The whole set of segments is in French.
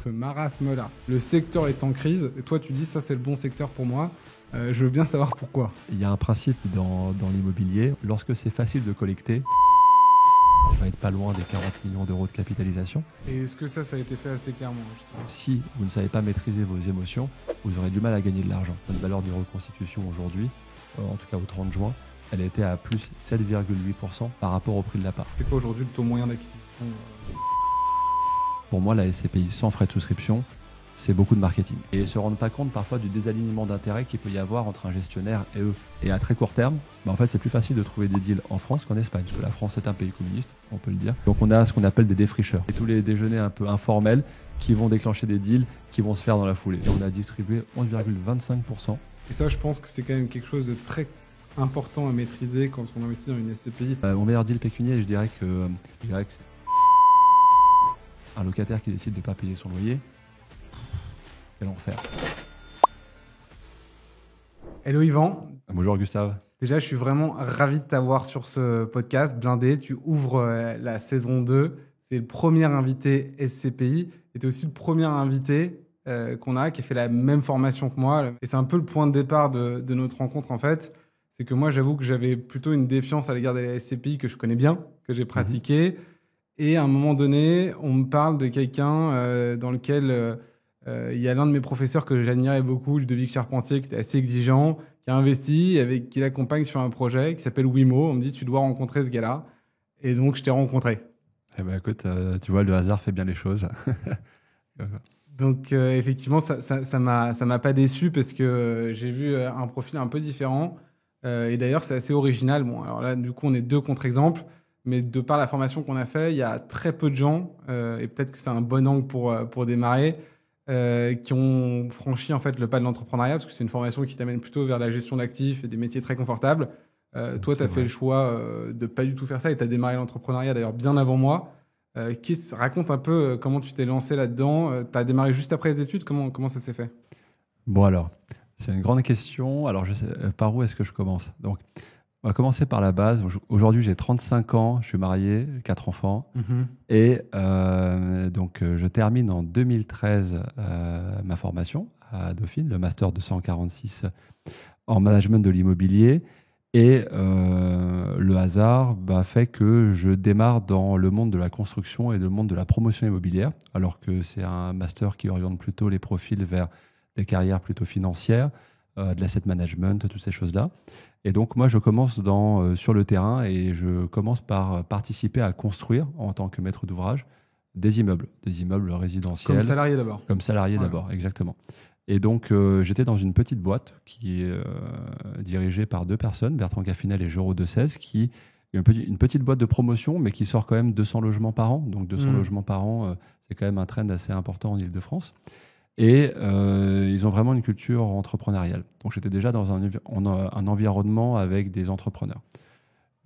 ce marasme-là. Le secteur est en crise, et toi tu dis ça c'est le bon secteur pour moi. Je veux bien savoir pourquoi. Il y a un principe dans l'immobilier, lorsque c'est facile de collecter, on va être pas loin des 40 millions d'euros de capitalisation. Et est-ce que ça a été fait assez clairement justement ? Si vous ne savez pas maîtriser vos émotions, vous aurez du mal à gagner de l'argent. Notre valeur de reconstitution aujourd'hui, en tout cas au 30 juin, elle était à plus 7,8% par rapport au prix de la part. C'est quoi aujourd'hui le taux moyen d'acquisition ? Pour moi, la SCPI sans frais de souscription, c'est beaucoup de marketing. Et ils ne se rendent pas compte parfois du désalignement d'intérêts qu'il peut y avoir entre un gestionnaire et eux. Et à très court terme, en fait, c'est plus facile de trouver des deals en France qu'en Espagne, parce que la France est un pays communiste, on peut le dire. Donc on a ce qu'on appelle des défricheurs. Et tous les déjeuners un peu informels qui vont déclencher des deals qui vont se faire dans la foulée. Et on a distribué 11,25%. Et ça, je pense que c'est quand même quelque chose de très important à maîtriser quand on investit dans une SCPI. Mon meilleur deal pécunier, je dirais que c'est un locataire qui décide de ne pas payer son loyer. Quel enfer. Hello Yvan. Bonjour Gustave. Déjà, je suis vraiment ravi de t'avoir sur ce podcast. Blindé, tu ouvres la saison 2. C'est le premier invité SCPI. Et tu es aussi le premier invité qu'on a qui a fait la même formation que moi. Et c'est un peu le point de départ de notre rencontre en fait. C'est que moi, j'avoue que j'avais plutôt une défiance à l'égard de la SCPI que je connais bien, que j'ai pratiqué. Et à un moment donné, on me parle de quelqu'un dans lequel il y a l'un de mes professeurs que j'admirais beaucoup, Ludovic Charpentier, qui était assez exigeant, qui a investi, qui l'accompagne sur un projet qui s'appelle Wimo. On me dit, tu dois rencontrer ce gars-là. Et donc, je t'ai rencontré. Eh ben, écoute, tu vois, le hasard fait bien les choses. Donc, effectivement, ça m'a pas déçu parce que j'ai vu un profil un peu différent. Et d'ailleurs, c'est assez original. Bon, alors là, du coup, on est deux contre-exemples. Mais de par la formation qu'on a fait, il y a très peu de gens, et peut-être que c'est un bon angle pour démarrer, qui ont franchi en fait le pas de l'entrepreneuriat, parce que c'est une formation qui t'amène plutôt vers la gestion d'actifs et des métiers très confortables. Toi, tu as fait le choix de pas du tout faire ça et tu as démarré l'entrepreneuriat d'ailleurs bien avant moi. Raconte un peu comment tu t'es lancé là-dedans. Tu as démarré juste après les études, comment ça s'est fait ? Bon alors, c'est une grande question. Alors, je sais, par où est-ce que je commence ? Donc, on va commencer par la base. Aujourd'hui, j'ai 35 ans, je suis marié, 4 enfants. Et donc, je termine en 2013 ma formation à Dauphine, le master 246 en management de l'immobilier. Et le hasard fait que je démarre dans le monde de la construction et le monde de la promotion immobilière, alors que c'est un master qui oriente plutôt les profils vers des carrières plutôt financières, de l'asset management, toutes ces choses-là. Et donc, moi, je commence sur le terrain et je commence par participer à construire, en tant que maître d'ouvrage, des immeubles résidentiels. Comme salarié d'abord. Comme salarié d'abord, exactement. Et donc, j'étais dans une petite boîte qui est dirigée par 2 personnes, Bertrand Caffinel et Jérôme Decèze, qui est une petite boîte de promotion, mais qui sort quand même 200 logements par an. Donc, 200 logements par an, c'est quand même un trend assez important en Île-de-France. Et ils ont vraiment une culture entrepreneuriale. Donc j'étais déjà dans un environnement avec des entrepreneurs.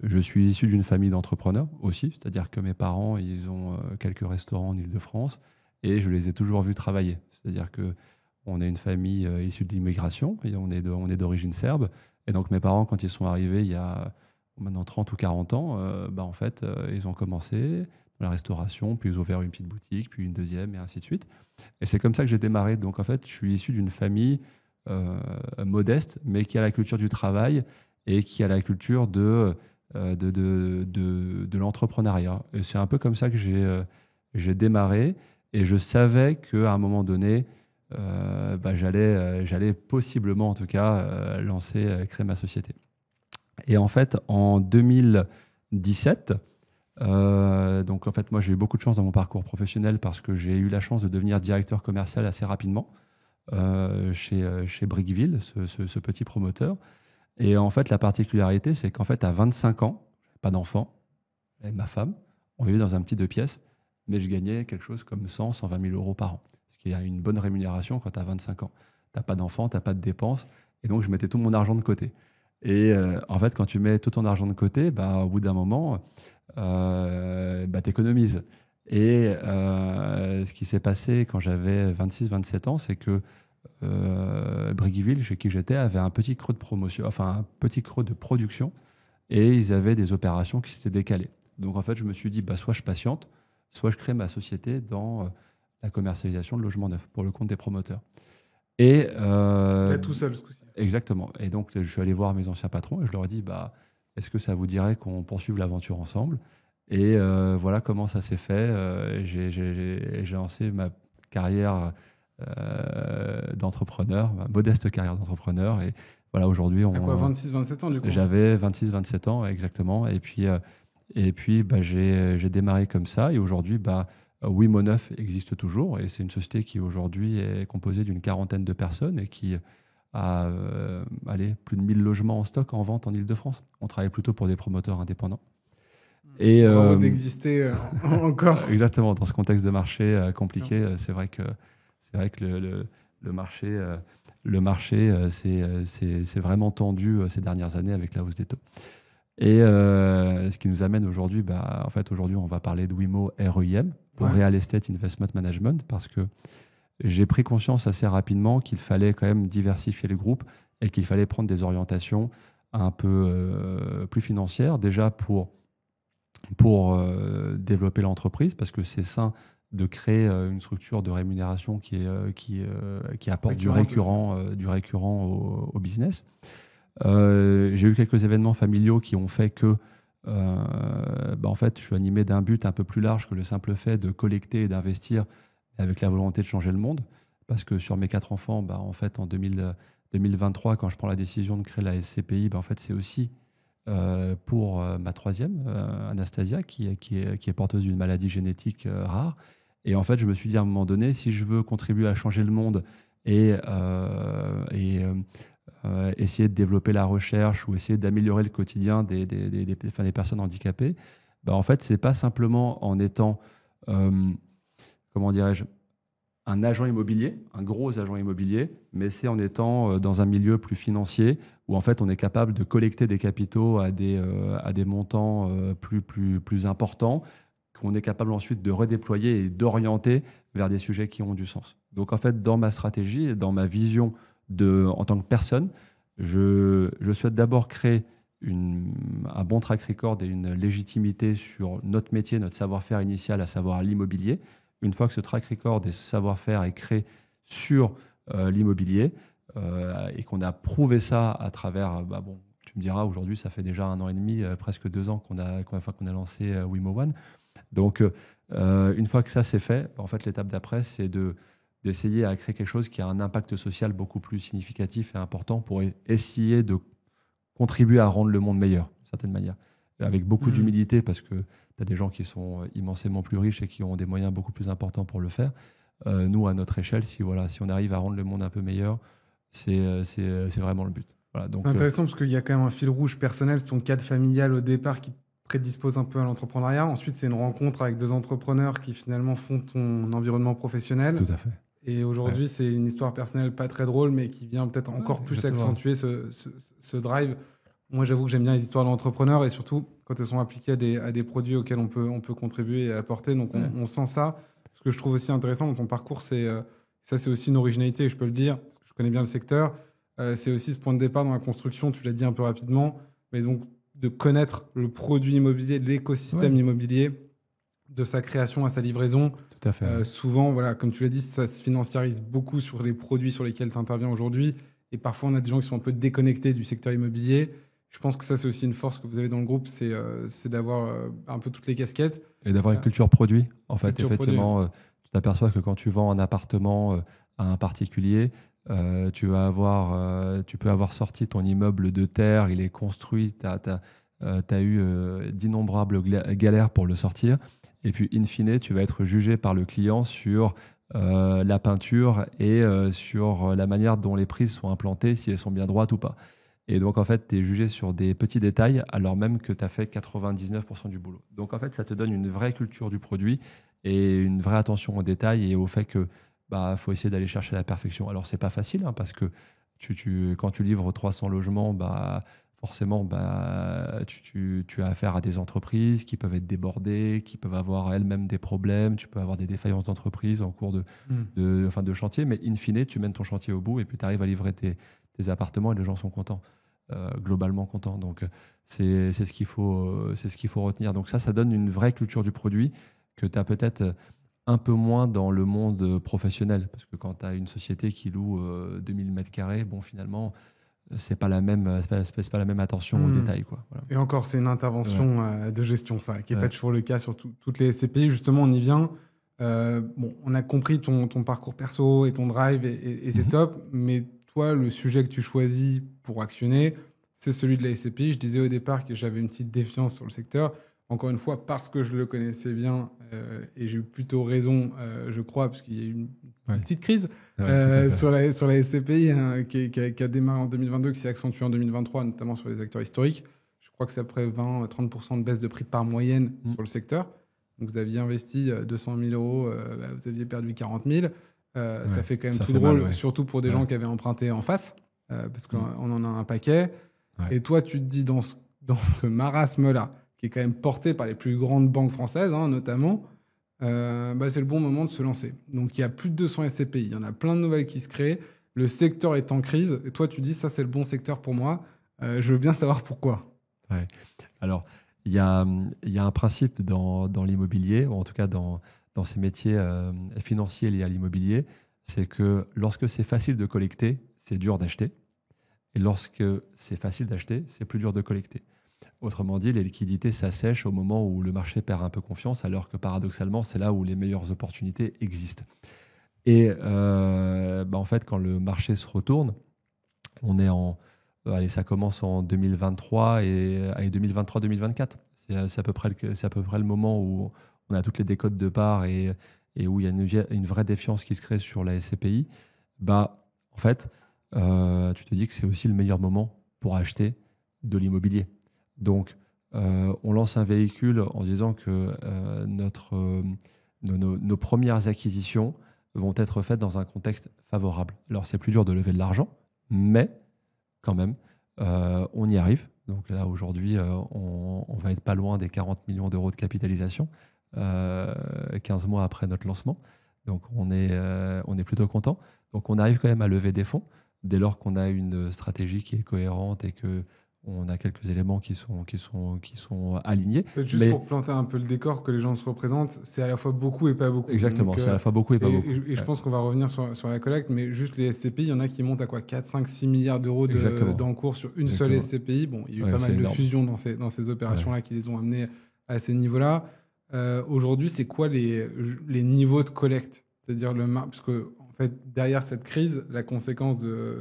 Je suis issu d'une famille d'entrepreneurs aussi, c'est-à-dire que mes parents, ils ont quelques restaurants en Île-de-France et je les ai toujours vus travailler. C'est-à-dire qu'on est une famille issue de l'immigration et on est d'origine serbe. Et donc mes parents, quand ils sont arrivés il y a maintenant 30 ou 40 ans, en fait, ils ont commencé dans la restauration, puis ils ont ouvert une petite boutique, puis une deuxième, et ainsi de suite. Et c'est comme ça que j'ai démarré. Donc, en fait, je suis issu d'une famille modeste, mais qui a la culture du travail et qui a la culture de l'entrepreneuriat. Et c'est un peu comme ça que j'ai démarré. Et je savais qu'à un moment donné, j'allais possiblement, en tout cas, créer ma société. Et en fait, en 2017... donc en fait moi j'ai eu beaucoup de chance dans mon parcours professionnel parce que j'ai eu la chance de devenir directeur commercial assez rapidement chez Brickville, ce petit promoteur. Et en fait la particularité c'est qu'en fait à 25 ans, j'avais pas d'enfant, et ma femme, on vivait dans un petit 2 pièces, mais je gagnais quelque chose comme 120 000 euros par an, ce qui est une bonne rémunération quand tu as 25 ans. T'as pas d'enfant, t'as pas de dépenses, et donc je mettais tout mon argent de côté. Et en fait quand tu mets tout ton argent de côté, au bout d'un moment t'économises. Et ce qui s'est passé quand j'avais 26-27 ans, c'est que Brickville, chez qui j'étais, avait un petit creux de promotion, enfin un petit creux de production, et ils avaient des opérations qui s'étaient décalées. Donc en fait, je me suis dit, soit je patiente, soit je crée ma société dans la commercialisation de logements neufs pour le compte des promoteurs. Et Là, tout seul, ce coup-ci. exactement. Et donc, je suis allé voir mes anciens patrons et je leur ai dit, est-ce que ça vous dirait qu'on poursuive l'aventure ensemble? Et voilà comment ça s'est fait. J'ai lancé ma carrière d'entrepreneur, ma modeste carrière d'entrepreneur. Et voilà, aujourd'hui, À quoi, 26, 27 ans, du coup? j'avais 26, 27 ans, exactement. Et puis j'ai démarré comme ça. Et aujourd'hui, Wimo9 existe toujours. Et c'est une société qui aujourd'hui est composée d'une quarantaine de personnes et qui a plus de 1000 logements en stock en vente en Île-de-France. On travaille plutôt pour des promoteurs indépendants. Et, Bravo d'exister encore. exactement, dans ce contexte de marché compliqué, c'est vrai que le marché c'est vraiment tendu ces dernières années avec la hausse des taux. Et ce qui nous amène aujourd'hui, en fait, aujourd'hui, on va parler de Wimo REIM, pour Real Estate Investment Management, parce que j'ai pris conscience assez rapidement qu'il fallait quand même diversifier le groupe et qu'il fallait prendre des orientations un peu plus financières, déjà pour développer l'entreprise, parce que c'est sain de créer une structure de rémunération qui apporte du récurrent au business. J'ai eu quelques événements familiaux qui ont fait que en fait, je suis animé d'un but un peu plus large que le simple fait de collecter et d'investir avec la volonté de changer le monde. Parce que sur mes 4 enfants, en fait, en 2023, quand je prends la décision de créer la SCPI, en fait, c'est aussi pour ma troisième, Anastasia, qui est porteuse d'une maladie génétique rare. Et en fait, je me suis dit à un moment donné, si je veux contribuer à changer le monde et essayer de développer la recherche ou essayer d'améliorer le quotidien des personnes handicapées, en fait, c'est pas simplement en étant, comment dirais-je, un agent immobilier, un gros agent immobilier, mais c'est en étant dans un milieu plus financier où en fait on est capable de collecter des capitaux à des montants plus importants, qu'on est capable ensuite de redéployer et d'orienter vers des sujets qui ont du sens. Donc en fait, dans ma stratégie et dans ma vision en tant que personne, je souhaite d'abord créer un bon track record et une légitimité sur notre métier, notre savoir-faire initial, à savoir l'immobilier. Une fois que ce track record et ce savoir-faire est créé sur l'immobilier et qu'on a prouvé ça à travers, tu me diras, aujourd'hui, ça fait déjà 1 an et demi, presque 2 ans qu'on a lancé Wimo One. Donc, une fois que ça c'est fait, en fait, l'étape d'après, c'est d'essayer à créer quelque chose qui a un impact social beaucoup plus significatif et important pour essayer de contribuer à rendre le monde meilleur, d'une certaine manière. Avec beaucoup d'humilité, parce que tu as des gens qui sont immensément plus riches et qui ont des moyens beaucoup plus importants pour le faire. Nous, à notre échelle, si on arrive à rendre le monde un peu meilleur, c'est vraiment le but. Voilà, donc, c'est intéressant parce qu'il y a quand même un fil rouge personnel, c'est ton cadre familial au départ qui te prédispose un peu à l'entrepreneuriat. Ensuite, c'est une rencontre avec 2 entrepreneurs qui finalement font ton environnement professionnel. Tout à fait. Et aujourd'hui, c'est une histoire personnelle pas très drôle, mais qui vient peut-être encore plus accentuer ce drive. Moi, j'avoue que j'aime bien les histoires d'entrepreneurs et surtout quand elles sont appliquées à des produits auxquels on peut contribuer et apporter. Donc, on sent ça. Ce que je trouve aussi intéressant dans ton parcours, c'est aussi une originalité, je peux le dire, parce que je connais bien le secteur. C'est aussi ce point de départ dans la construction, tu l'as dit un peu rapidement, mais donc de connaître le produit immobilier, l'écosystème immobilier, de sa création à sa livraison. Tout à fait. Souvent, voilà, comme tu l'as dit, ça se financiarise beaucoup sur les produits sur lesquels tu interviens aujourd'hui. Et parfois, on a des gens qui sont un peu déconnectés du secteur immobilier. Je pense que ça, c'est aussi une force que vous avez dans le groupe, c'est d'avoir un peu toutes les casquettes. Et d'avoir une culture produit. En fait, effectivement, tu t'aperçois que quand tu vends un appartement à un particulier, tu peux avoir sorti ton immeuble de terre, il est construit, tu as eu d'innombrables galères pour le sortir. Et puis, in fine, tu vas être jugé par le client sur la peinture et sur la manière dont les prises sont implantées, si elles sont bien droites ou pas. Et donc, en fait, tu es jugé sur des petits détails alors même que tu as fait 99% du boulot. Donc, en fait, ça te donne une vraie culture du produit et une vraie attention aux détails et au fait que faut essayer d'aller chercher la perfection. Alors, c'est pas facile parce que quand tu livres 300 logements, forcément, tu as affaire à des entreprises qui peuvent être débordées, qui peuvent avoir elles-mêmes des problèmes. Tu peux avoir des défaillances d'entreprise en cours de chantier. Mais in fine, tu mènes ton chantier au bout et puis tu arrives à livrer tes appartements et les gens sont contents, globalement contents. Donc, c'est ce qu'il faut retenir. Donc ça donne une vraie culture du produit que tu as peut-être un peu moins dans le monde professionnel. Parce que quand tu as une société qui loue 2000 mètres carrés, bon, finalement, c'est pas la même attention aux détails, quoi. Voilà. Et encore, c'est une intervention de gestion, ça, qui n'est pas Ouais. toujours le cas sur toutes les SCPI. Justement, on y vient. Bon, on a compris ton parcours perso et ton drive, et c'est Mhm. top. Mais toi, le sujet que tu choisis pour actionner, c'est celui de la SCPI. Je disais au départ que j'avais une petite défiance sur le secteur. Encore une fois, parce que je le connaissais bien, et j'ai eu plutôt raison, je crois, parce qu'il y a eu une Ouais. petite crise Ouais, tout à fait. sur la SCPI, hein, qui a démarré en 2022, qui s'est accentuée en 2023, notamment sur les acteurs historiques. Je crois que c'est après 20-30% de baisse de prix de part moyenne Mm. sur le secteur. Donc vous aviez investi 200 000 euros, vous aviez perdu 40 000. Ça Ouais, fait quand même ça tout fait drôle, mal, ouais. surtout pour des Ouais. gens qui avaient emprunté en face, parce qu'on en a un paquet. Ouais. Et toi, tu te dis dans ce marasme-là, qui est quand même porté par les plus grandes banques françaises, hein, notamment, c'est le bon moment de se lancer. Donc il y a plus de 200 SCPI, il y en a plein de nouvelles qui se créent, le secteur est en crise, et toi tu dis ça c'est le bon secteur pour moi. Je veux bien savoir pourquoi. Ouais. Alors, il y a un principe dans l'immobilier, ou en tout cas dans ces métiers financiers liés à l'immobilier, c'est que lorsque c'est facile de collecter, c'est dur d'acheter. Et lorsque c'est facile d'acheter, c'est plus dur de collecter. Autrement dit, les liquidités s'assèchent au moment où le marché perd un peu confiance, alors que paradoxalement, c'est là où les meilleures opportunités existent. Et en fait, quand le marché se retourne, on est allez, ça commence en 2023 et 2023-2024. C'est à peu près c'est à peu près le moment où on a toutes les décotes de part et où il y a une vraie défiance qui se crée sur la SCPI. En fait, tu te dis que c'est aussi le meilleur moment pour acheter de l'immobilier. Donc, on lance un véhicule en disant que nos premières acquisitions vont être faites dans un contexte favorable. Alors, c'est plus dur de lever de l'argent, mais quand même, on y arrive. Donc là, aujourd'hui, on va être pas loin des 40 millions d'euros de capitalisation, 15 mois après notre lancement. Donc on est plutôt content. Donc on arrive quand même à lever des fonds dès lors qu'on a une stratégie qui est cohérente et que on a quelques éléments qui sont alignés. Peut-être juste Mais pour planter un peu le décor, que les gens se représentent, c'est à la fois beaucoup et pas beaucoup. exactement, Donc, c'est à la fois beaucoup et pas beaucoup. et je Ouais, pense qu'on va revenir sur la collecte, mais juste les SCPI, il y en a qui montent à quoi 4, 5, 6 milliards d'euros exactement. d'encours sur une seule Exactement. SCPI. Bon, il y a eu Ouais, pas c'est mal de énorme. fusions dans ces opérations-là qui les ont amenés à ces niveaux-là. Aujourd'hui, c'est quoi les niveaux de collecte? C'est-à-dire parce que en fait, derrière cette crise, la conséquence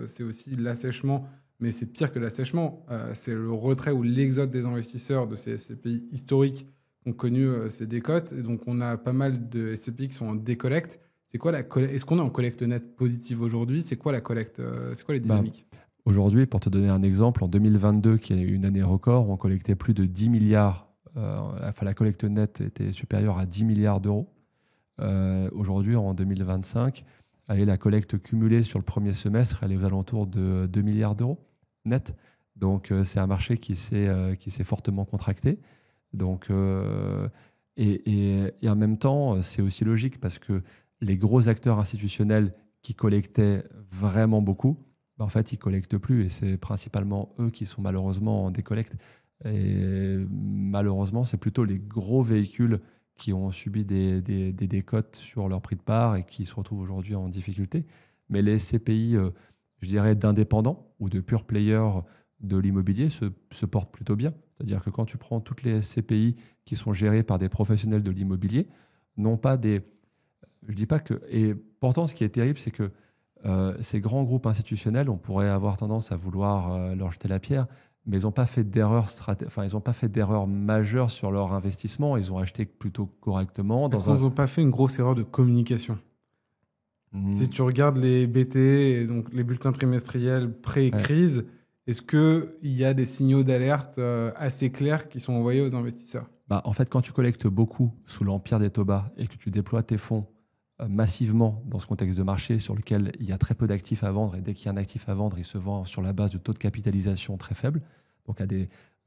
c'est aussi l'assèchement, mais c'est pire que l'assèchement. C'est le retrait ou l'exode des investisseurs de ces SCPI historiques qui ont connu ces décotes. Et donc, on a pas mal de SCPI qui sont en décollecte. C'est quoi la collecte? Est-ce qu'on est en collecte nette positive aujourd'hui? C'est quoi la collecte? C'est quoi les Bah, dynamiques? Aujourd'hui, pour te donner un exemple, en 2022, qui est une année record, on collectait plus de 10 milliards. La collecte nette était supérieure à 10 milliards d'euros. Aujourd'hui, en 2025, allez, la collecte cumulée sur le premier semestre, elle est aux alentours de 2 milliards d'euros net. Donc, c'est un marché qui s'est fortement contracté. Donc, et en même temps, c'est aussi logique parce que les gros acteurs institutionnels qui collectaient vraiment beaucoup, en fait, ils collectent plus et c'est principalement eux qui sont malheureusement en décollecte. Et malheureusement, c'est plutôt les gros véhicules qui ont subi des décotes sur leur prix de part et qui se retrouvent aujourd'hui en difficulté. Mais les CPI, je dirais, d'indépendants ou de pure players de l'immobilier se portent plutôt bien. C'est-à-dire que quand tu prends toutes les SCPI qui sont gérées par des professionnels de l'immobilier, non pas des... Je dis pas que... Et pourtant, ce qui est terrible, c'est que ces grands groupes institutionnels, on pourrait avoir tendance à vouloir leur jeter la pierre, mais ils n'ont pas fait ils n'ont pas fait d'erreur majeure sur leur investissement. Ils ont acheté plutôt correctement. Est-ce qu'ils n'ont pas fait une grosse erreur de communication? Si Hmm, tu regardes les BT, et donc les bulletins trimestriels ouais. pré-crise, est-ce qu'il y a des signaux d'alerte assez clairs qui sont envoyés aux investisseurs? En fait, quand tu collectes beaucoup sous l'empire des taux bas et que tu déploies tes fonds massivement dans ce contexte de marché sur lequel il y a très peu d'actifs à vendre et dès qu'il y a un actif à vendre, il se vend sur la base de taux de capitalisation très faibles, donc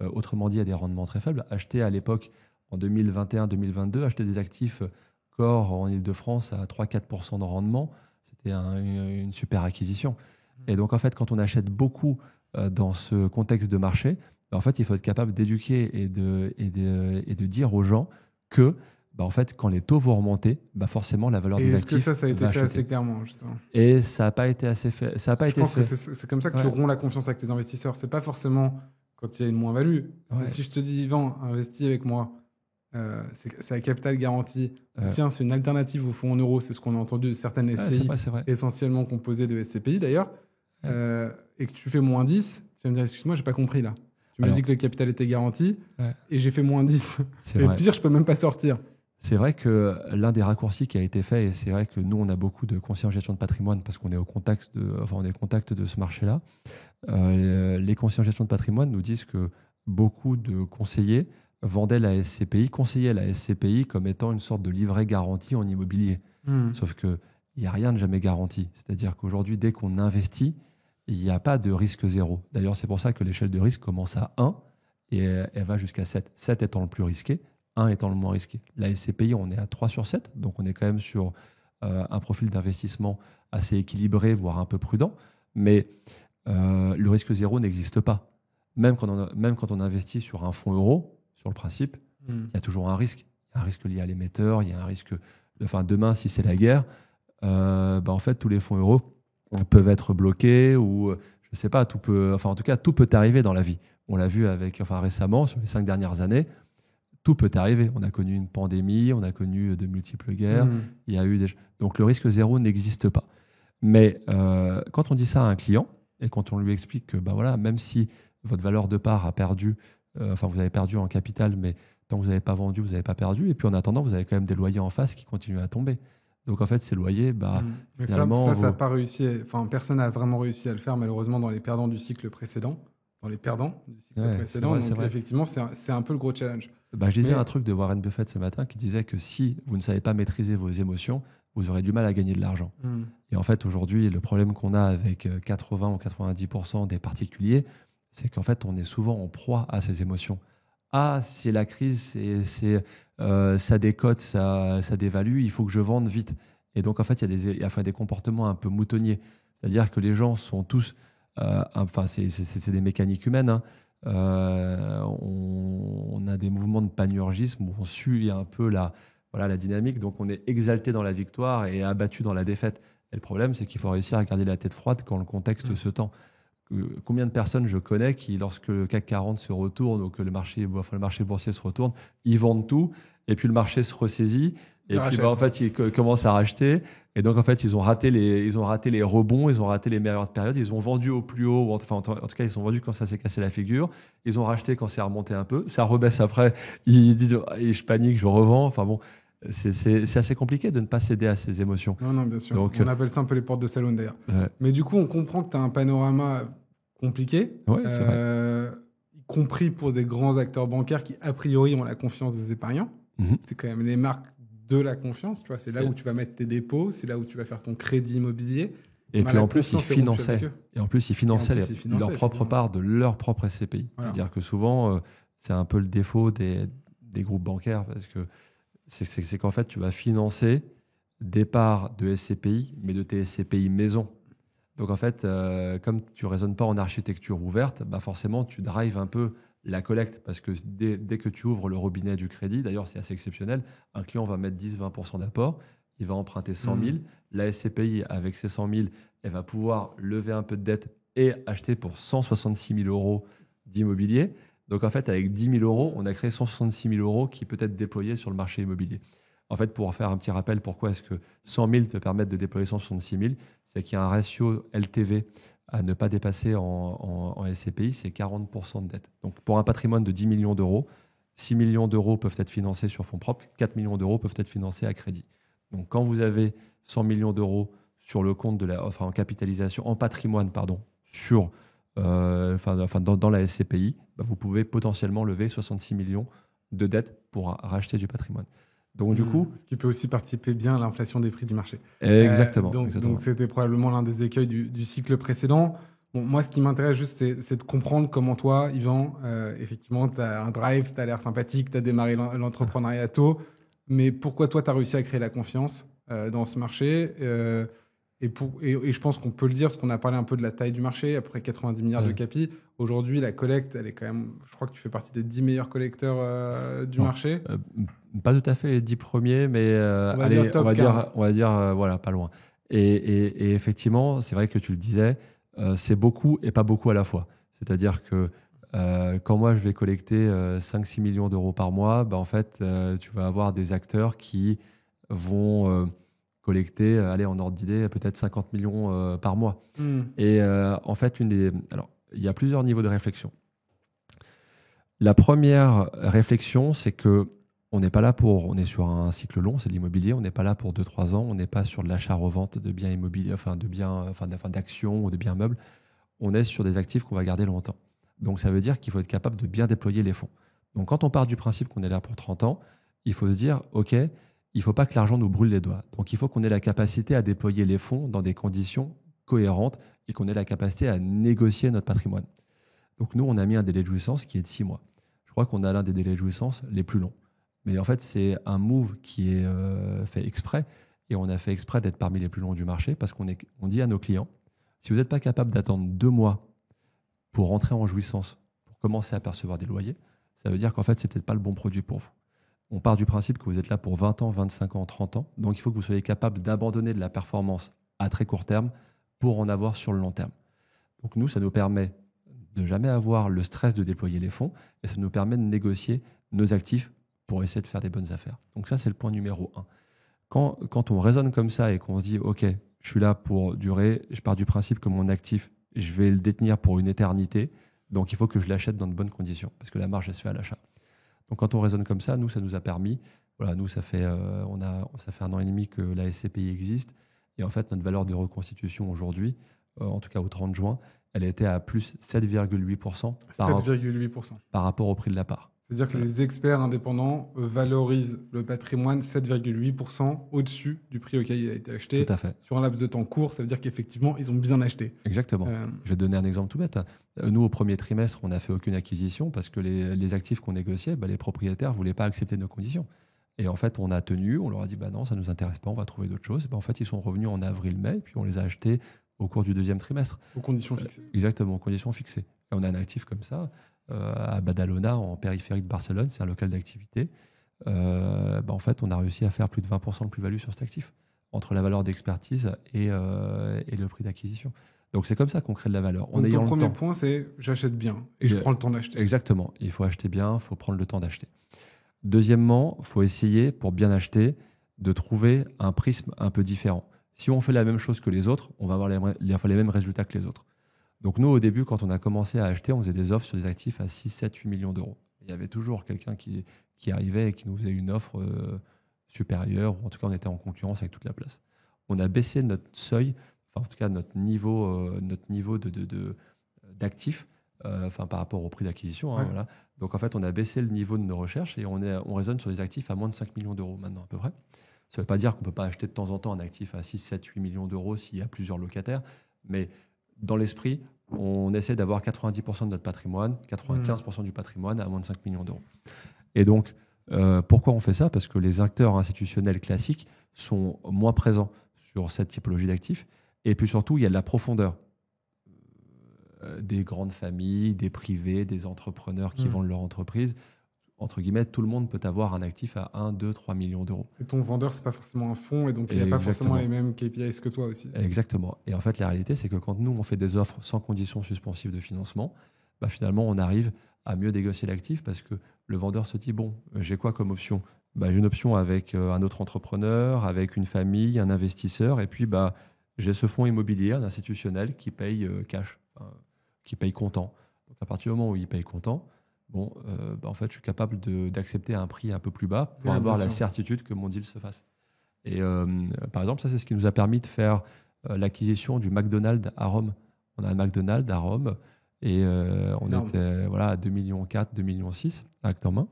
autrement dit à des rendements très faibles. Acheter à l'époque, en 2021-2022, acheter des actifs core en Ile-de-France à 3-4% de rendement, c'était une super acquisition. Et donc en fait, quand on achète beaucoup dans ce contexte de marché, en fait, il faut être capable d'éduquer et de dire aux gens que bah, en fait, quand les taux vont remonter, bah, forcément, la valeur Et des est-ce que actifs ça a été va fait chuter. assez clairement, justement? Et ça n'a pas été assez fait. Ça a pas Je été pense que fait. c'est comme ça que tu Ouais, romps la confiance avec les investisseurs. C'est pas forcément quand il y a une moins-value. C'est ouais, si je te dis, Yvan, investis avec moi, c'est à capital garanti. Ou euh, tiens, c'est une alternative au fonds en euros. C'est ce qu'on a entendu de certaines ouais, c'est SCI, vrai, c'est vrai. essentiellement composées de SCPI d'ailleurs. Ouais. Et que tu fais moins 10, tu vas me dire, excuse-moi, j'ai pas compris là. Tu m'as Alors, dit que le capital était garanti ouais, et j'ai fait moins 10. c'est Et vrai. pire, je peux même pas sortir. C'est vrai que l'un des raccourcis qui a été fait, et c'est vrai que nous, on a beaucoup de conseillers en gestion de patrimoine parce qu'on est on est au contact de ce marché-là. Les conseillers en gestion de patrimoine nous disent que beaucoup de conseillers vendaient la SCPI, conseillaient la SCPI comme étant une sorte de livret garanti en immobilier. Hmm. Sauf que il n'y a rien de jamais garanti. C'est-à-dire qu'aujourd'hui, dès qu'on investit, il n'y a pas de risque zéro. D'ailleurs, c'est pour ça que l'échelle de risque commence à 1 et elle va jusqu'à 7. 7 étant le plus risqué, 1 étant le moins risqué. La SCPI, on est à 3 sur 7, donc on est quand même sur un profil d'investissement assez équilibré, voire un peu prudent. Mais le risque zéro n'existe pas. Même quand on investit sur un fonds euro, sur le principe, Hmm. il y a toujours un risque. Il y a un risque lié à l'émetteur, il y a un risque. Enfin, demain, si c'est la guerre, bah, en fait, tous les fonds euros peuvent être bloqués ou je sais pas, tout peut. Enfin, en tout cas, tout peut arriver dans la vie. On l'a vu récemment, sur les 5 dernières années, tout peut arriver. On a connu une pandémie, on a connu de multiples guerres. Hmm. Il y a eu des. Donc, le risque zéro n'existe pas. Mais quand on dit ça à un client et quand on lui explique que bah voilà, même si votre valeur de part a perdu, vous avez perdu en capital, mais tant que vous n'avez pas vendu, vous n'avez pas perdu. Et puis en attendant, vous avez quand même des loyers en face qui continuent à tomber. Donc en fait, ces loyers, bah, Hmm. Mais finalement, ça n'a pas réussi. Enfin, personne n'a vraiment réussi à le faire, malheureusement, dans les perdants du cycle précédent. Dans les perdants du cycle ouais, c'est précédent. vrai, c'est Donc, vrai. effectivement, c'est un peu le gros challenge. Bah, je lisais Mais un truc de Warren Buffett ce matin qui disait que si vous ne savez pas maîtriser vos émotions, vous aurez du mal à gagner de l'argent. hmm. Et en fait, aujourd'hui, le problème qu'on a avec 80 ou 90% des particuliers, c'est qu'en fait, on est souvent en proie à ces émotions. Ah, c'est la crise, ça décote, ça dévalue, il faut que je vende vite. Et donc, en fait, il y a des comportements un peu moutonniers. C'est-à-dire que les gens sont tous, c'est des mécaniques humaines, hein. On a des mouvements de panurgisme où on suit un peu la dynamique. Donc, on est exalté dans la victoire et abattu dans la défaite. Et le problème, c'est qu'il faut réussir à garder la tête froide quand le contexte se tend. Combien de personnes je connais qui, lorsque le CAC 40 se retourne ou que le marché boursier se retourne, ils vendent tout et puis le marché se ressaisit et Ils puis rachètent. en fait ils commencent à racheter et donc en fait ils ont raté les rebonds, ils ont raté les meilleures périodes, ils ont vendu au plus haut, ou en tout cas ils ont vendu quand ça s'est cassé la figure, ils ont racheté quand c'est remonté un peu, ça rebaisse après, ils disent et je panique, je revends, enfin bon. C'est assez compliqué de ne pas céder à ces émotions. Non, non, bien sûr. Donc, On appelle ça un peu les portes de salon, d'ailleurs. euh, Mais du coup, on comprend que tu as un panorama compliqué, ouais, c'est vrai. y compris pour des grands acteurs bancaires qui, a priori, ont la confiance des épargnants. Mhm. C'est quand même les marques de la confiance. Tu vois, c'est là Et- où tu vas mettre tes dépôts, c'est là où tu vas faire ton crédit immobilier. Et Bah, puis la en plus, ils confiance est rompue finançaient. avec eux. Et en plus, ils finançaient, ils finançaient, leur propre effectivement. part de leur propre SCPI. Voilà. C'est-à-dire que souvent, c'est un peu le défaut des groupes bancaires parce que c'est qu'en fait, tu vas financer des parts de SCPI, mais de tes SCPI maison. Donc en fait, comme tu raisonnes pas en architecture ouverte, bah forcément, tu drives un peu la collecte parce que dès que tu ouvres le robinet du crédit, d'ailleurs, c'est assez exceptionnel, un client va mettre 10-20% d'apport, il va emprunter 100 000, la SCPI, avec ses 100 000, elle va pouvoir lever un peu de dette et acheter pour 166 000 euros d'immobilier. Donc en fait, avec 10 000 euros, on a créé 166 000 euros qui peut être déployés sur le marché immobilier. En fait, pour faire un petit rappel, pourquoi est-ce que 100 000 te permettent de déployer 166 000? C'est qu'il y a un ratio LTV à ne pas dépasser en SCPI, c'est 40% de dette. Donc pour un patrimoine de 10 millions d'euros, 6 millions d'euros peuvent être financés sur fonds propres, 4 millions d'euros peuvent être financés à crédit. Donc quand vous avez 100 millions d'euros sur le compte en capitalisation, en patrimoine, pardon, dans la SCPI, bah, vous pouvez potentiellement lever 66 millions de dettes pour racheter du patrimoine. Donc du coup, Ce qui peut aussi participer bien à l'inflation des prix du marché. exactement. Donc c'était probablement l'un des écueils du cycle précédent. Bon, moi, ce qui m'intéresse juste, c'est de comprendre comment toi, Yvan, effectivement, tu as un drive, tu as l'air sympathique, tu as démarré l'entrepreneuriat tôt, mais pourquoi toi, tu as réussi à créer la confiance dans ce marché Et je pense qu'on peut le dire, parce qu'on a parlé un peu de la taille du marché, après 90 milliards de capi. Aujourd'hui, la collecte, elle est quand même. Je crois que tu fais partie des 10 meilleurs collecteurs du Non, marché. pas tout à fait les 10 premiers, mais On va dire top 15. on va dire voilà, pas loin. Et effectivement, c'est vrai que tu le disais, c'est beaucoup et pas beaucoup à la fois. C'est-à-dire que quand moi je vais collecter 5-6 millions d'euros par mois, bah, en fait, tu vas avoir des acteurs qui vont collecter, allez, en ordre d'idée, peut-être 50 millions par mois. Et en fait, alors, il y a plusieurs niveaux de réflexion. La première réflexion, c'est que on n'est pas là on est sur un cycle long, c'est l'immobilier, on n'est pas là pour 2-3 ans, on n'est pas sur de l'achat-revente de biens immobiliers, d'actions ou de biens meubles, on est sur des actifs qu'on va garder longtemps. Donc ça veut dire qu'il faut être capable de bien déployer les fonds. Donc quand on part du principe qu'on est là pour 30 ans, il faut se dire, OK, il ne faut pas que l'argent nous brûle les doigts. Donc il faut qu'on ait la capacité à déployer les fonds dans des conditions cohérentes et qu'on ait la capacité à négocier notre patrimoine. Donc nous, on a mis un délai de jouissance qui est de 6 mois. Je crois qu'on a l'un des délais de jouissance les plus longs. Mais en fait, c'est un move qui est fait exprès. Et on a fait exprès d'être parmi les plus longs du marché parce on dit à nos clients, si vous n'êtes pas capable d'attendre 2 mois pour rentrer en jouissance, pour commencer à percevoir des loyers, ça veut dire qu'en fait, c'est peut-être pas le bon produit pour vous. On part du principe que vous êtes là pour 20 ans, 25 ans, 30 ans. Donc, il faut que vous soyez capable d'abandonner de la performance à très court terme pour en avoir sur le long terme. Donc, nous, ça nous permet de jamais avoir le stress de déployer les fonds et ça nous permet de négocier nos actifs pour essayer de faire des bonnes affaires. Donc, ça, c'est le point numéro 1. Quand on raisonne comme ça et qu'on se dit, OK, je suis là pour durer, je pars du principe que mon actif, je vais le détenir pour une éternité, donc il faut que je l'achète dans de bonnes conditions, parce que la marge, elle se fait à l'achat. Donc quand on raisonne comme ça, nous, ça nous a permis, voilà, nous, ça fait 1 an et demi que la SCPI existe, et en fait, notre valeur de reconstitution aujourd'hui, en tout cas au 30 juin, elle était à plus 7,8% 7,8%. par rapport au prix de la part. C'est-à-dire que les experts indépendants valorisent le patrimoine 7,8% au-dessus du prix auquel il a été acheté. Tout à fait. Sur un laps de temps court, ça veut dire qu'effectivement, ils ont bien acheté. Exactement. Je vais te donner un exemple tout bête. Nous, au premier trimestre, on n'a fait aucune acquisition parce que les actifs qu'on négociait, les propriétaires ne voulaient pas accepter nos conditions. Et en fait, on a tenu, on leur a dit, non, ça ne nous intéresse pas, on va trouver d'autres choses. En fait, ils sont revenus en avril-mai, puis on les a achetés au cours du deuxième trimestre. Aux conditions fixées. Exactement, aux conditions fixées. Et on a un actif comme ça, à Badalona, en périphérie de Barcelone, c'est un local d'activité. En fait, on a réussi à faire plus de 20% de plus-value sur cet actif, entre la valeur d'expertise et le prix d'acquisition. Donc c'est comme ça qu'on crée de la valeur. Donc ton premier point, c'est j'achète bien et je prends le temps d'acheter. Exactement, il faut acheter bien, il faut prendre le temps d'acheter. Deuxièmement, il faut essayer, pour bien acheter, de trouver un prisme un peu différent. Si on fait la même chose que les autres, on va avoir les mêmes résultats que les autres. Donc nous, au début, quand on a commencé à acheter, on faisait des offres sur des actifs à 6, 7, 8 millions d'euros. Il y avait toujours quelqu'un qui arrivait et qui nous faisait une offre supérieure, ou en tout cas, on était en concurrence avec toute la place. On a baissé notre seuil, enfin, en tout cas, notre niveau d'actifs, par rapport au prix d'acquisition. Ouais. Voilà. Donc, en fait, on a baissé le niveau de nos recherches et on raisonne sur des actifs à moins de 5 millions d'euros maintenant, à peu près. Ça ne veut pas dire qu'on ne peut pas acheter de temps en temps un actif à 6, 7, 8 millions d'euros s'il y a plusieurs locataires, mais dans l'esprit, on essaie d'avoir 90% de notre patrimoine, 95% du patrimoine à moins de 5 millions d'euros. Et donc, pourquoi on fait ça? Parce que les acteurs institutionnels classiques sont moins présents sur cette typologie d'actifs. Et puis surtout, il y a de la profondeur. Des grandes familles, des privés, des entrepreneurs qui vendent leur entreprise. Entre guillemets, tout le monde peut avoir un actif à 1, 2, 3 millions d'euros. Et ton vendeur, c'est pas forcément un fonds, et donc il n'a pas forcément les mêmes KPIs que toi aussi. Exactement. Et en fait, la réalité, c'est que quand nous, on fait des offres sans conditions suspensives de financement, finalement, on arrive à mieux négocier l'actif parce que le vendeur se dit, bon, j'ai quoi comme option? J'ai une option avec un autre entrepreneur, avec une famille, un investisseur, et puis j'ai ce fonds immobilier, un institutionnel qui paye cash, qui paye comptant. Donc à partir du moment où il paye comptant, en fait, je suis capable d'accepter un prix un peu plus bas pour avoir la certitude que mon deal se fasse. Et par exemple, ça, c'est ce qui nous a permis de faire l'acquisition du McDonald's à Rome. On a un McDonald's à Rome et on était à 2,4 millions, 2,6 millions acte en main.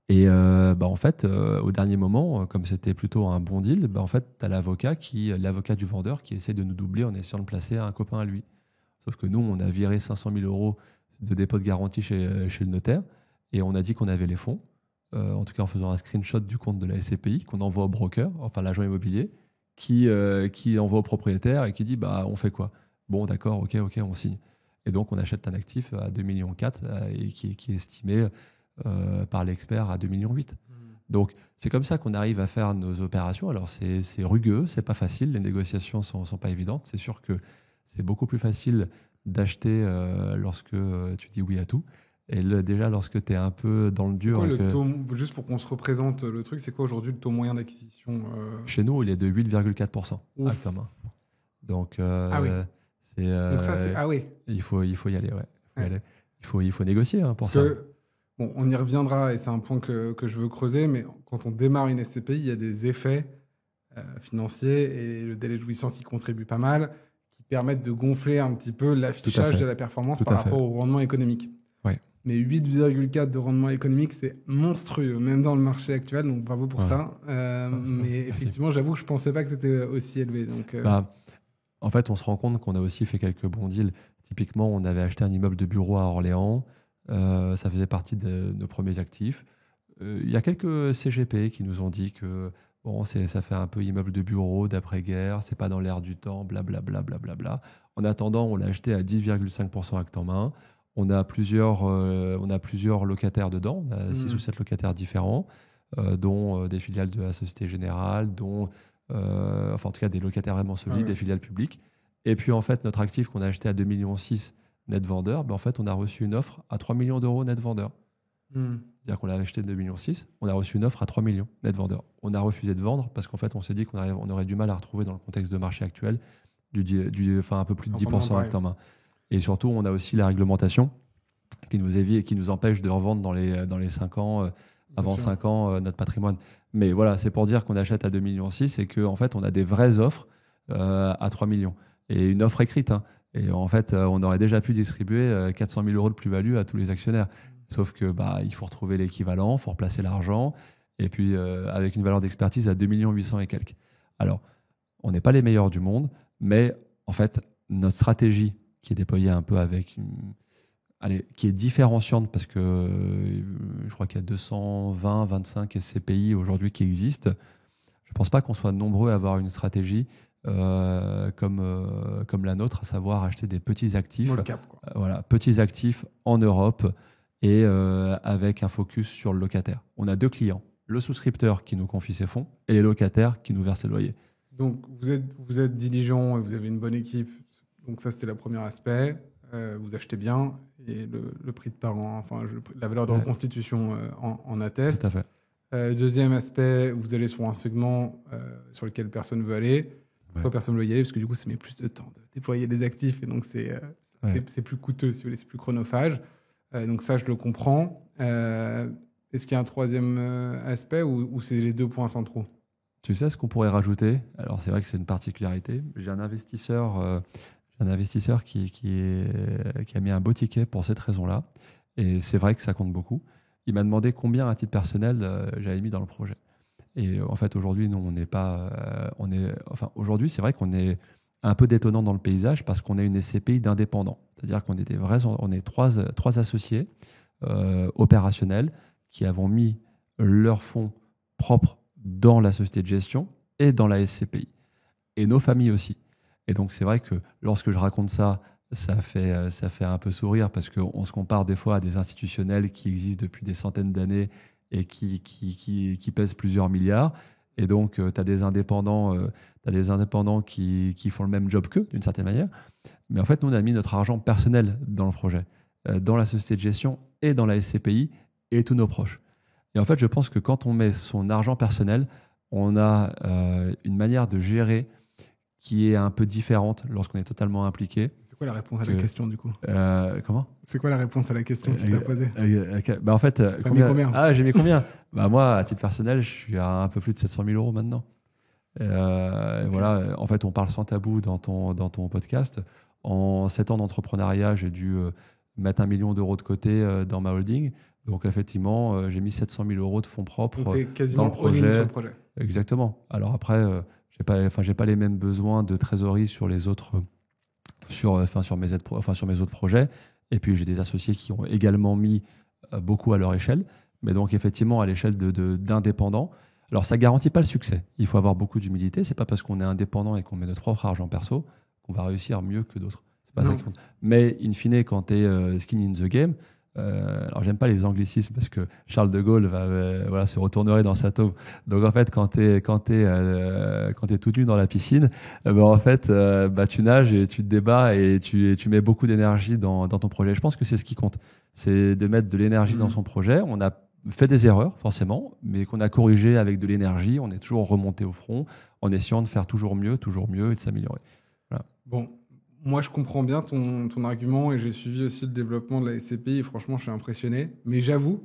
Et en fait, au dernier moment, comme c'était plutôt un bon deal, en fait, tu as l'avocat du vendeur qui essaie de nous doubler en essayant de placer un copain à lui. Sauf que nous, on a viré 500 000 euros de dépôt de garantie chez le notaire et on a dit qu'on avait les fonds, en tout cas en faisant un screenshot du compte de la SCPI qu'on envoie au broker, enfin l'agent immobilier, qui envoie au propriétaire et qui dit bah, on fait quoi? Bon, d'accord, ok, on signe. Et donc, on achète un actif à 2,4 millions et qui est estimé par l'expert à 2,8 millions. Donc, c'est comme ça qu'on arrive à faire nos opérations. Alors, c'est rugueux, c'est pas facile, les négociations sont pas évidentes. C'est sûr que c'est beaucoup plus facile d'acheter lorsque tu dis oui à tout. Et déjà, lorsque tu es un peu dans le C'est dur. quoi le taux, juste pour qu'on se représente le truc, c'est quoi aujourd'hui le taux moyen d'acquisition Chez nous, il est de 8,4% Ouf. actuellement. Donc, Ah oui. c'est, Donc ça, c'est... Ah oui. il faut y aller, ouais. Ouais. Il faut négocier pour Parce ça. que, bon, on y reviendra et c'est un point que je veux creuser, mais quand on démarre une SCPI, il y a des effets financiers et le délai de jouissance y contribue pas mal, qui permettent de gonfler un petit peu l'affichage de la performance Tout par à fait. rapport au rendement économique. Ouais. Mais 8,4 de rendement économique, c'est monstrueux, même dans le marché actuel, donc bravo pour ça. Mais effectivement, j'avoue que je ne pensais pas que c'était aussi élevé. Donc, en fait, on se rend compte qu'on a aussi fait quelques bons deals. Typiquement, on avait acheté un immeuble de bureau à Orléans. Ça faisait partie de nos premiers actifs. Il y a quelques CGP qui nous ont dit que bon, ça fait un peu immeuble de bureau d'après-guerre, c'est pas dans l'air du temps, blablabla. En attendant, on l'a acheté à 10,5% acte en main. On a plusieurs locataires dedans. On a 6 ou 7 locataires différents, dont des filiales de la Société Générale, dont enfin en tout cas des locataires vraiment solides, des filiales publiques. Et puis en fait, notre actif qu'on a acheté à 2,6 millions net vendeur, en fait, on a reçu une offre à 3 millions d'euros net vendeur. C'est-à-dire qu'on l'a acheté de 2,6 millions, on a reçu une offre à 3 millions net vendeur. On a refusé de vendre parce qu'en fait, on s'est dit qu'on aurait du mal à retrouver dans le contexte de marché actuel un peu plus de 10% acte en main. Et surtout, on a aussi la réglementation qui nous empêche de revendre dans les 5 ans, avant 5 ans, notre patrimoine. Mais voilà, c'est pour dire qu'on achète à 2,6 millions et qu'en fait, on a des vraies offres à 3 millions. Et une offre écrite. Hein. Et en fait, on aurait déjà pu distribuer 400 000 euros de plus-value à tous les actionnaires. Sauf que il faut retrouver l'équivalent, il faut replacer l'argent. Et puis, avec une valeur d'expertise à 2,8 millions et quelques. Alors, on n'est pas les meilleurs du monde, mais en fait, notre stratégie qui est déployée un peu qui est différenciante parce que je crois qu'il y a 25 SCPI aujourd'hui qui existent. Je ne pense pas qu'on soit nombreux à avoir une stratégie comme la nôtre, à savoir acheter des petits actifs, petits actifs en Europe et avec un focus sur le locataire. On a 2 clients, le souscripteur qui nous confie ses fonds et les locataires qui nous versent les loyers. Donc vous êtes diligent et vous avez une bonne équipe, donc ça c'était le premier aspect. Vous achetez bien et le prix de parent, enfin la valeur de reconstitution en atteste. Tout à fait. Deuxième aspect, vous allez sur un segment sur lequel personne ne veut aller. Pourquoi personne ne veut y aller? Parce que du coup, ça met plus de temps de déployer des actifs et donc c'est plus coûteux, si vous voulez, c'est plus chronophage. Donc ça, je le comprends. Est-ce qu'il y a un troisième aspect ou c'est les 2 points centraux? Tu sais ce qu'on pourrait rajouter? Alors c'est vrai que c'est une particularité. J'ai un investisseur qui a mis un beau ticket pour cette raison-là. Et c'est vrai que ça compte beaucoup. Il m'a demandé combien, à titre personnel, j'avais mis dans le projet. Et en fait, aujourd'hui, nous, on n'est pas... aujourd'hui, c'est vrai qu'on est un peu détonnant dans le paysage parce qu'on est une SCPI d'indépendants. C'est-à-dire qu'on est on est trois associés opérationnels qui avons mis leurs fonds propres dans la société de gestion et dans la SCPI. Et nos familles aussi. Et donc, c'est vrai que lorsque je raconte ça, ça fait un peu sourire parce qu'on se compare des fois à des institutionnels qui existent depuis des centaines d'années et qui pèsent plusieurs milliards. Et donc, tu as des indépendants, qui font le même job qu'eux, d'une certaine manière. Mais en fait, nous, on a mis notre argent personnel dans le projet, dans la société de gestion et dans la SCPI et tous nos proches. Et en fait, je pense que quand on met son argent personnel, on a une manière de gérer qui est un peu différente lorsqu'on est totalement impliqué. C'est quoi la réponse à la question, du coup? Comment? C'est quoi la réponse à la question que tu t'as posée? En fait, combien? Ah, j'ai mis combien? Moi, à titre personnel, je suis à un peu plus de 700 000 euros maintenant. Voilà, en fait, on parle sans tabou dans ton podcast. En 7 ans d'entrepreneuriat, j'ai dû mettre 1 million d'euros de côté dans ma holding. Donc, effectivement, j'ai mis 700 000 euros de fonds propres dans le projet. Sur le projet. Exactement. Alors après, j'ai pas les mêmes besoins de trésorerie sur les autres, sur mes autres projets. Et puis, j'ai des associés qui ont également mis beaucoup à leur échelle. Mais donc, effectivement, à l'échelle d'indépendants. Alors, ça ne garantit pas le succès. Il faut avoir beaucoup d'humilité. Ce n'est pas parce qu'on est indépendant et qu'on met notre propre argent perso qu'on va réussir mieux que d'autres. C'est pas ça qui compte. Mais, in fine, quand tu es skin in the game, alors j'aime pas les anglicismes parce que Charles de Gaulle voilà, se retournerait dans sa tombe. Donc, en fait, quand t'es tout nu dans la piscine, en fait, tu nages et tu te débats et tu mets beaucoup d'énergie dans ton projet. Je pense que c'est ce qui compte. C'est de mettre de l'énergie dans son projet. On a fait des erreurs, forcément, mais qu'on a corrigé avec de l'énergie. On est toujours remonté au front en essayant de faire toujours mieux et de s'améliorer. Voilà. Bon, moi je comprends bien ton argument et j'ai suivi aussi le développement de la SCPI et franchement je suis impressionné. Mais j'avoue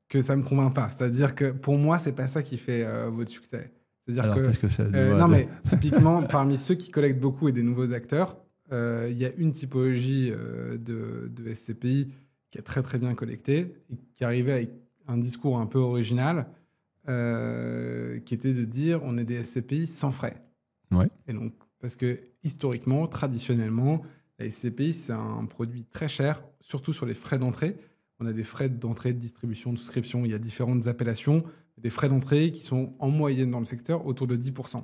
que ça me convainc pas. C'est-à-dire que pour moi, c'est pas ça qui fait votre succès. C'est-à-dire Alors, que, qu'est-ce que c'est non mais typiquement, parmi ceux qui collectent beaucoup et des nouveaux acteurs, il y a une typologie de SCPI qui est très très bien collectée et qui arrivait avec un discours un peu original qui était de dire on est des SCPI sans frais. Ouais. Et donc, parce que historiquement, traditionnellement, la SCPI, c'est un produit très cher, surtout sur les frais d'entrée. On a des frais d'entrée, de distribution, de souscription, il y a différentes appellations, des frais d'entrée qui sont en moyenne dans le secteur autour de 10%.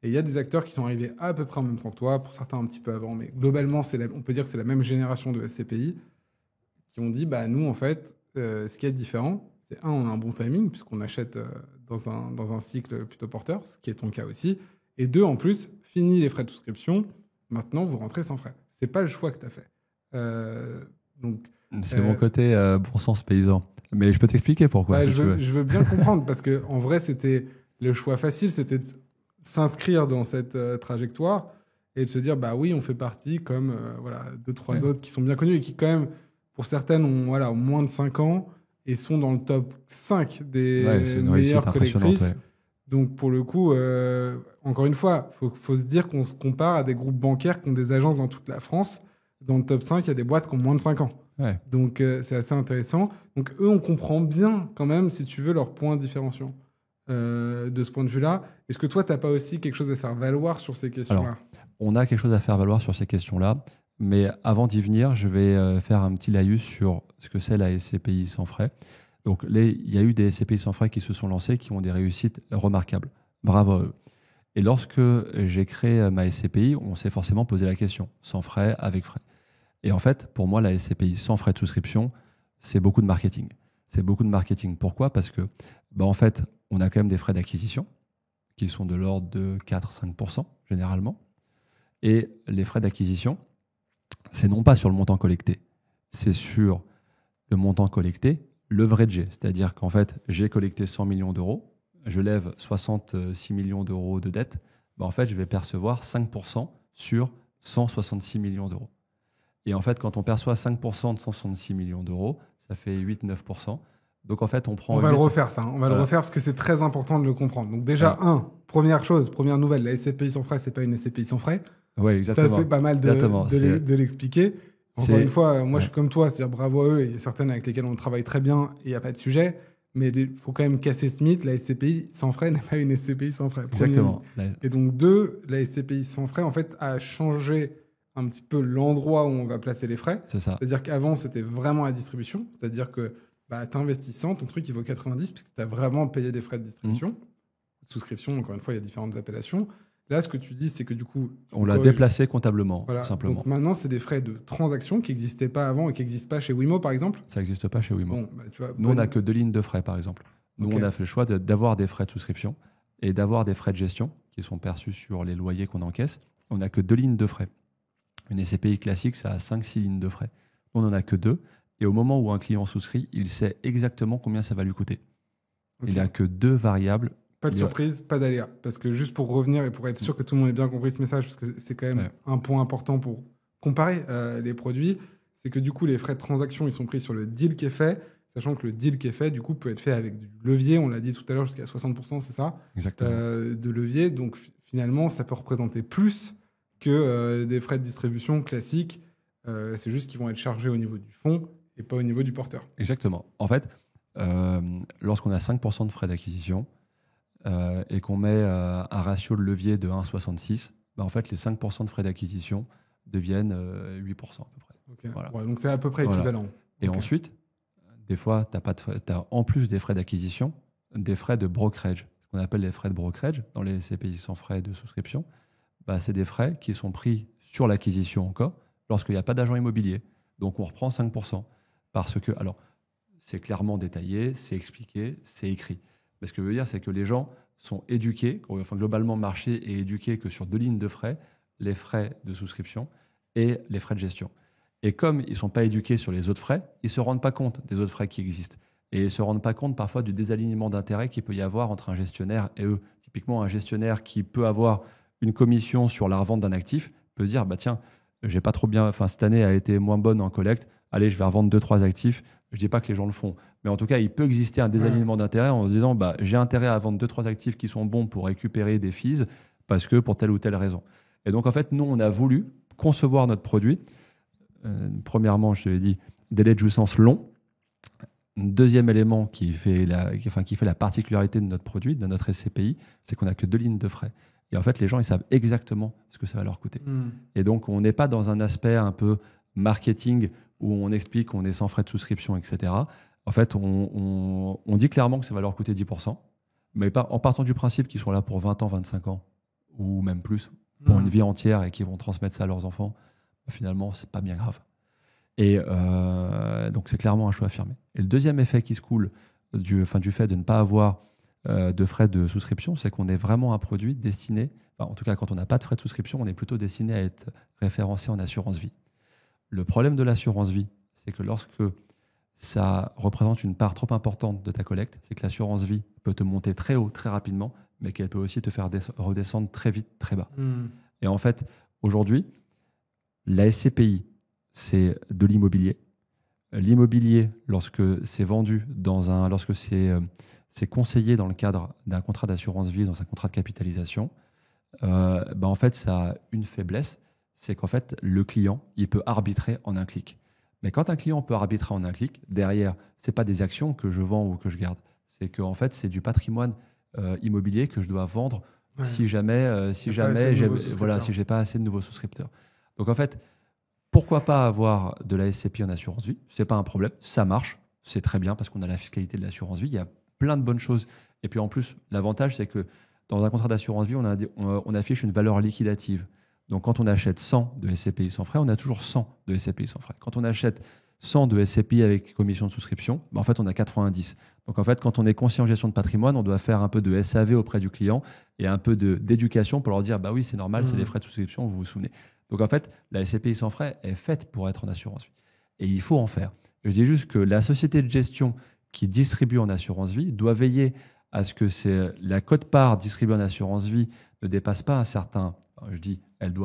Et il y a des acteurs qui sont arrivés à peu près en même temps que toi, pour certains un petit peu avant, mais globalement, on peut dire que c'est la même génération de SCPI qui ont dit, bah, nous, en fait, ce qui est différent, c'est on a un bon timing, puisqu'on achète dans un cycle plutôt porteur, ce qui est ton cas aussi. Et deux, en plus, fini les frais de souscription, maintenant, vous rentrez sans frais. C'est pas le choix que tu as fait. C'est mon côté bon sens paysan. Mais je peux t'expliquer pourquoi, si tu veux. Je veux bien comprendre, parce qu'en vrai, c'était le choix facile, c'était de s'inscrire dans cette trajectoire et de se dire, bah oui, on fait partie comme voilà, 2-3 autres qui sont bien connus et qui, quand même, pour certaines, ont moins de 5 ans et sont dans le top 5 des meilleures collectrices. Ouais. Donc, pour le coup, encore une fois, faut se dire qu'on se compare à des groupes bancaires qui ont des agences dans toute la France. Dans le top 5, il y a des boîtes qui ont moins de 5 ans. Ouais. Donc, c'est assez intéressant. Donc, eux, on comprend bien, quand même, si tu veux, leur point différenciant de ce point de vue-là. Est-ce que toi, tu n'as pas aussi quelque chose à faire valoir sur ces questions-là? Alors, on a quelque chose à faire valoir sur ces questions-là. Mais avant d'y venir, je vais faire un petit laïus sur ce que c'est la SCPI sans frais. Donc, il y a eu des SCPI sans frais qui se sont lancés, qui ont des réussites remarquables. Bravo à eux. Et lorsque j'ai créé ma SCPI, on s'est forcément posé la question, sans frais, avec frais. Et en fait, pour moi, la SCPI sans frais de souscription, c'est beaucoup de marketing. C'est beaucoup de marketing. Pourquoi? Parce que, en fait, on a quand même des frais d'acquisition qui sont de l'ordre de 4-5% généralement. Et les frais d'acquisition, c'est non pas sur le montant collecté, c'est sur le montant collecté, leveragé. C'est-à-dire qu'en fait, j'ai collecté 100 millions d'euros, je lève 66 millions d'euros de dette, en fait, je vais percevoir 5% sur 166 millions d'euros. Et en fait, quand on perçoit 5% de 166 millions d'euros, ça fait 8-9%. Donc en fait, on prend... On va le refaire, ça. On va le refaire parce que c'est très important de le comprendre. Donc déjà, première chose, première nouvelle, la SCPI sans frais, c'est pas une SCPI sans frais. Oui, exactement. Ça, c'est pas mal de l'expliquer. Encore une fois, moi, je suis comme toi, c'est-à-dire bravo à eux. Il y a certaines avec lesquelles on travaille très bien et il n'y a pas de sujet. Mais il faut quand même casser ce mythe. La SCPI sans frais n'est pas une SCPI sans frais. Exactement. Et donc, deux, la SCPI sans frais, en fait, a changé un petit peu l'endroit où on va placer les frais. C'est ça. C'est-à-dire qu'avant, c'était vraiment la distribution. C'est-à-dire que tu investis 100, ton truc, il vaut 90 puisque tu as vraiment payé des frais de distribution. Souscription, encore une fois, il y a différentes appellations. Là, ce que tu dis, c'est que du coup... On l'a déplacé comptablement, voilà. tout simplement. Donc maintenant, c'est des frais de transaction qui n'existaient pas avant et qui n'existent pas chez Wimo, par exemple? Ça n'existe pas chez Wimo. Bon, tu vois, nous, on n'a que 2 lignes de frais, par exemple. Nous, on a fait le choix d'avoir des frais de souscription et d'avoir des frais de gestion qui sont perçus sur les loyers qu'on encaisse. On n'a que 2 lignes de frais. Une SCPI classique, ça a 5-6 lignes de frais. On n'en a que 2. Et au moment où un client souscrit, il sait exactement combien ça va lui coûter. Il n'y a que 2 variables. Pas de surprise, pas d'aléa. Parce que juste pour revenir et pour être sûr que tout le monde ait bien compris ce message, parce que c'est quand même un point important pour comparer les produits, c'est que du coup, les frais de transaction, ils sont pris sur le deal qui est fait, sachant que le deal qui est fait, du coup, peut être fait avec du levier, on l'a dit tout à l'heure, jusqu'à 60%, c'est ça? Exactement. De levier. Donc finalement, ça peut représenter plus que des frais de distribution classiques. C'est juste qu'ils vont être chargés au niveau du fonds et pas au niveau du porteur. Exactement. En fait, lorsqu'on a 5% de frais d'acquisition et qu'on met un ratio de levier de 1,66, en fait, les 5% de frais d'acquisition deviennent 8% à peu près. Okay. Voilà. Ouais, donc c'est à peu près équivalent. Et ensuite, des fois, tu as en plus des frais d'acquisition, des frais de brokerage, ce qu'on appelle les frais de brokerage dans les SCPI sans frais de souscription. Bah, c'est des frais qui sont pris sur l'acquisition encore lorsqu'il n'y a pas d'agent immobilier. Donc, on reprend 5%. Parce que, alors, c'est clairement détaillé, c'est expliqué, c'est écrit. Mais ce que je veux dire, c'est que les gens sont éduqués, enfin, globalement, le marché est éduqué que sur 2 lignes de frais, les frais de souscription et les frais de gestion. Et comme ils ne sont pas éduqués sur les autres frais, ils ne se rendent pas compte des autres frais qui existent. Et ils ne se rendent pas compte parfois du désalignement d'intérêt qu'il peut y avoir entre un gestionnaire et eux. Typiquement, un gestionnaire qui peut avoir une commission sur la revente d'un actif peut se dire, bah tiens, j'ai pas trop bien, enfin cette année a été moins bonne en collecte, allez, je vais revendre 2-3 actifs. Je dis pas que les gens le font, mais en tout cas, il peut exister un désalignement d'intérêt en se disant, bah j'ai intérêt à vendre 2-3 actifs qui sont bons pour récupérer des fees parce que pour telle ou telle raison. Et donc en fait, nous, on a voulu concevoir notre produit. Premièrement, je te l'ai dit, délai de jouissance long. Deuxième élément qui fait la particularité de notre produit, de notre SCPI, c'est qu'on n'a que 2 lignes de frais. Et en fait, les gens, ils savent exactement ce que ça va leur coûter. Et donc, on n'est pas dans un aspect un peu marketing où on explique qu'on est sans frais de souscription, etc. En fait, on dit clairement que ça va leur coûter 10%, mais pas, en partant du principe qu'ils sont là pour 20 ans, 25 ans, ou même plus, pour une vie entière et qu'ils vont transmettre ça à leurs enfants, finalement, c'est pas bien grave. Et donc, c'est clairement un choix affirmé. Et le deuxième effet qui se coule du fait de ne pas avoir de frais de souscription, c'est qu'on est vraiment un produit destiné, enfin, en tout cas, quand on n'a pas de frais de souscription, on est plutôt destiné à être référencé en assurance vie. Le problème de l'assurance vie, c'est que lorsque ça représente une part trop importante de ta collecte, c'est que l'assurance vie peut te monter très haut, très rapidement, mais qu'elle peut aussi te faire redescendre très vite, très bas. Et en fait, aujourd'hui, la SCPI, c'est de l'immobilier. L'immobilier, lorsque c'est vendu lorsque c'est conseillé dans le cadre d'un contrat d'assurance vie, dans un contrat de capitalisation, en fait, ça a une faiblesse, c'est qu'en fait, le client, il peut arbitrer en un clic. Mais quand un client peut arbitrer en un clic, derrière, c'est pas des actions que je vends ou que je garde, c'est qu'en fait, c'est du patrimoine immobilier que je dois vendre si jamais j'ai pas assez de nouveaux souscripteurs. Donc en fait, pourquoi pas avoir de la SCPI en assurance vie? C'est pas un problème, ça marche, c'est très bien parce qu'on a la fiscalité de l'assurance vie, il y a plein de bonnes choses. Et puis en plus, l'avantage, c'est que dans un contrat d'assurance vie, on affiche une valeur liquidative. Donc quand on achète 100 de SCPI sans frais, on a toujours 100 de SCPI sans frais. Quand on achète 100 de SCPI avec commission de souscription, en fait, on a 90. Donc en fait, quand on est conseiller en gestion de patrimoine, on doit faire un peu de SAV auprès du client et un peu d'éducation pour leur dire, bah oui, c'est normal, c'est les frais de souscription, vous vous souvenez. Donc en fait, la SCPI sans frais est faite pour être en assurance vie. Et il faut en faire. Je dis juste que la société de gestion qui distribue en assurance vie doit veiller à ce que la quote-part distribuée en assurance vie ne dépasse pas un certain... Je dis,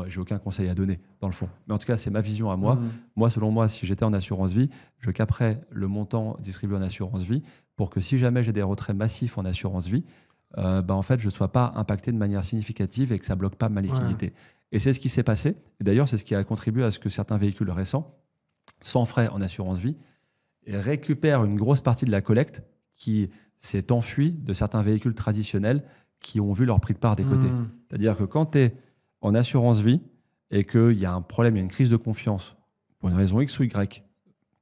j'ai aucun conseil à donner dans le fond. Mais en tout cas, c'est ma vision à moi. Moi, selon moi, si j'étais en assurance vie, je caperais le montant distribué en assurance vie pour que si jamais j'ai des retraits massifs en assurance vie, en fait, je ne sois pas impacté de manière significative et que ça ne bloque pas ma liquidité. Et c'est ce qui s'est passé. Et d'ailleurs, c'est ce qui a contribué à ce que certains véhicules récents, sans frais en assurance vie, récupèrent une grosse partie de la collecte qui s'est enfuie de certains véhicules traditionnels qui ont vu leur prix de part décoté. C'est-à-dire que quand tu es en assurance vie et qu'il y a un problème, il y a une crise de confiance pour une raison X ou Y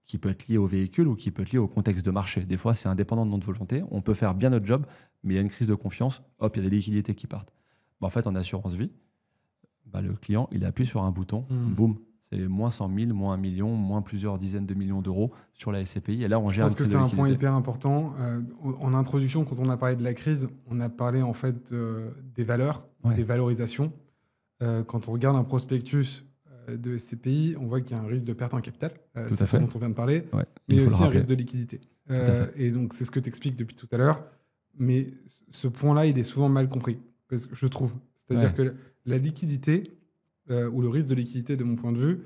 qui peut être liée au véhicule ou qui peut être liée au contexte de marché. Des fois, c'est indépendant de notre volonté. On peut faire bien notre job, mais il y a une crise de confiance. Hop, il y a des liquidités qui partent. En fait, en assurance vie, le client, il appuie sur un bouton, boum, c'est moins 100 000, moins 1 million, moins plusieurs dizaines de millions d'euros sur la SCPI. Et là, on gère. Je pense que c'est un point hyper important. En introduction, quand on a parlé de la crise, on a parlé en fait des valeurs, des valorisations. Quand on regarde un prospectus de SCPI, on voit qu'il y a un risque de perte en capital, c'est ce dont on vient de parler, mais aussi un risque de liquidité. Et donc, c'est ce que tu expliques depuis tout à l'heure. Mais ce point-là, il est souvent mal compris, parce que je trouve. C'est-à-dire que la liquidité, ou le risque de liquidité, de mon point de vue,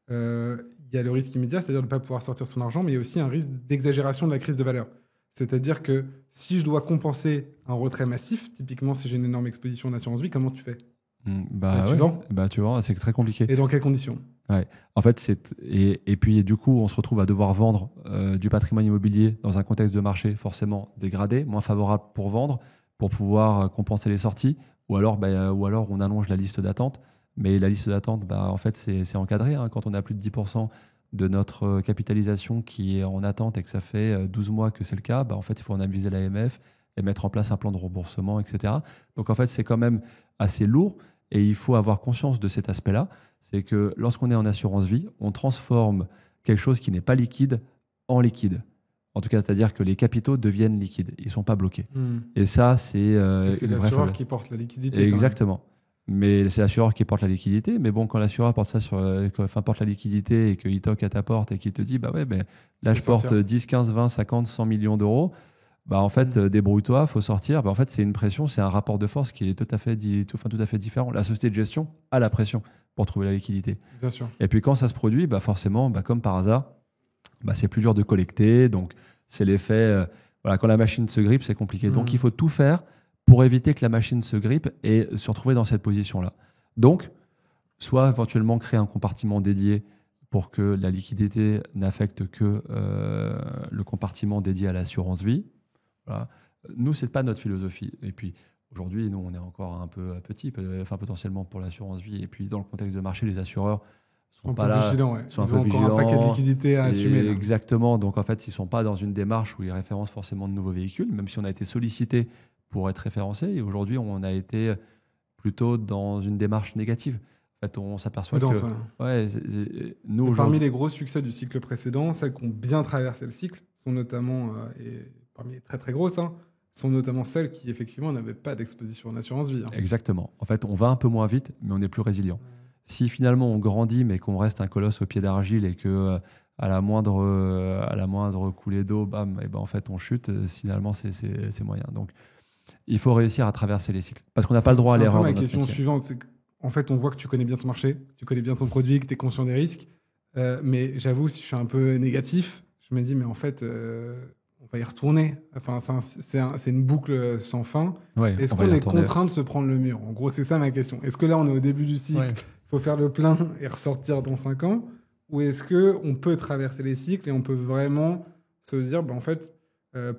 il y a le risque immédiat, c'est-à-dire de ne pas pouvoir sortir son argent, mais il y a aussi un risque d'exagération de la crise de valeur. C'est-à-dire que si je dois compenser un retrait massif, typiquement si j'ai une énorme exposition en assurance vie, comment tu fais? Tu vends, c'est très compliqué. Et dans quelles conditions? En fait, et puis du coup, on se retrouve à devoir vendre du patrimoine immobilier dans un contexte de marché forcément dégradé, moins favorable pour vendre, pour pouvoir compenser les sorties, ou alors on allonge la liste d'attente. Mais la liste d'attente, en fait, c'est encadré. Quand on a plus de 10% de notre capitalisation qui est en attente et que ça fait 12 mois que c'est le cas, en fait, il faut en aviser l'AMF et mettre en place un plan de remboursement, etc. Donc en fait, c'est quand même assez lourd et il faut avoir conscience de cet aspect-là. C'est que lorsqu'on est en assurance vie, on transforme quelque chose qui n'est pas liquide en liquide. En tout cas, c'est-à-dire que les capitaux deviennent liquides, ils ne sont pas bloqués. Et ça, c'est C'est une vraie l'assureur faiblesse. qui porte la liquidité. Exactement. Mais c'est l'assureur qui porte la liquidité. Mais bon, quand l'assureur porte ça porte la liquidité et qu'il toque à ta porte et qu'il te dit, bah ouais, ben là, Faut je porte sortir. 10, 15, 20, 50, 100 millions d'euros, bah en fait, débrouille-toi, faut sortir. Bah, en fait, c'est une pression, c'est un rapport de force qui est tout à fait différent. La société de gestion a la pression pour trouver la liquidité. Bien sûr. Et puis quand ça se produit, bah forcément, bah, comme par hasard, bah, c'est plus dur de collecter. Donc, c'est l'effet. Voilà, quand la machine se grippe, c'est compliqué. Donc, il faut tout faire pour éviter que la machine se grippe et se retrouver dans cette position-là. Donc, soit éventuellement créer un compartiment dédié pour que la liquidité n'affecte que le compartiment dédié à l'assurance vie. Voilà. Nous, c'est pas notre philosophie. Et puis, aujourd'hui, nous, on est encore un peu petit, enfin potentiellement pour l'assurance vie. Et puis, dans le contexte de marché, les assureurs sont Un pas peu là, vigilant, ouais. sont un Ils peu ont encore un paquet de vigilants. liquidités à assumer. Là. Exactement. Donc, en fait, ils sont pas dans une démarche où ils référencent forcément de nouveaux véhicules, même si on a été sollicité pour être référencé. Et aujourd'hui, on a été plutôt dans une démarche négative. En fait, on s'aperçoit Prudente, que ouais. ouais, nous Mais parmi aujourd'hui, les gros succès du cycle précédent, celles qui ont bien traversé le cycle sont notamment, et parmi les très très grosses, hein, sont notamment celles qui effectivement n'avaient pas d'exposition en assurance vie. Hein. exactement. En fait, on va un peu moins vite, mais on est plus résilient. Si finalement on grandit, mais qu'on reste un colosse au pied d'argile et que à la moindre coulée d'eau, bam, et ben en fait on chute. Finalement, c'est moyen. Donc, il faut réussir à traverser les cycles, parce qu'on n'a pas le droit à C'est un peu l'erreur ma dans notre question métier. suivante. C'est qu'en fait, on voit que tu connais bien ton marché, tu connais bien ton produit, que tu es conscient des risques. Mais j'avoue, si je suis un peu négatif, je me dis, mais en fait, on va y retourner. Enfin, c'est une boucle sans fin. Ouais, Est-ce on va y qu'on est retourner. contraint de se prendre le mur? En gros, c'est ça ma question. Est-ce que là, on est au début du cycle, Ouais. il faut faire le plein et ressortir dans 5 ans? Ou est-ce qu'on peut traverser les cycles et on peut vraiment se dire, bah, en fait,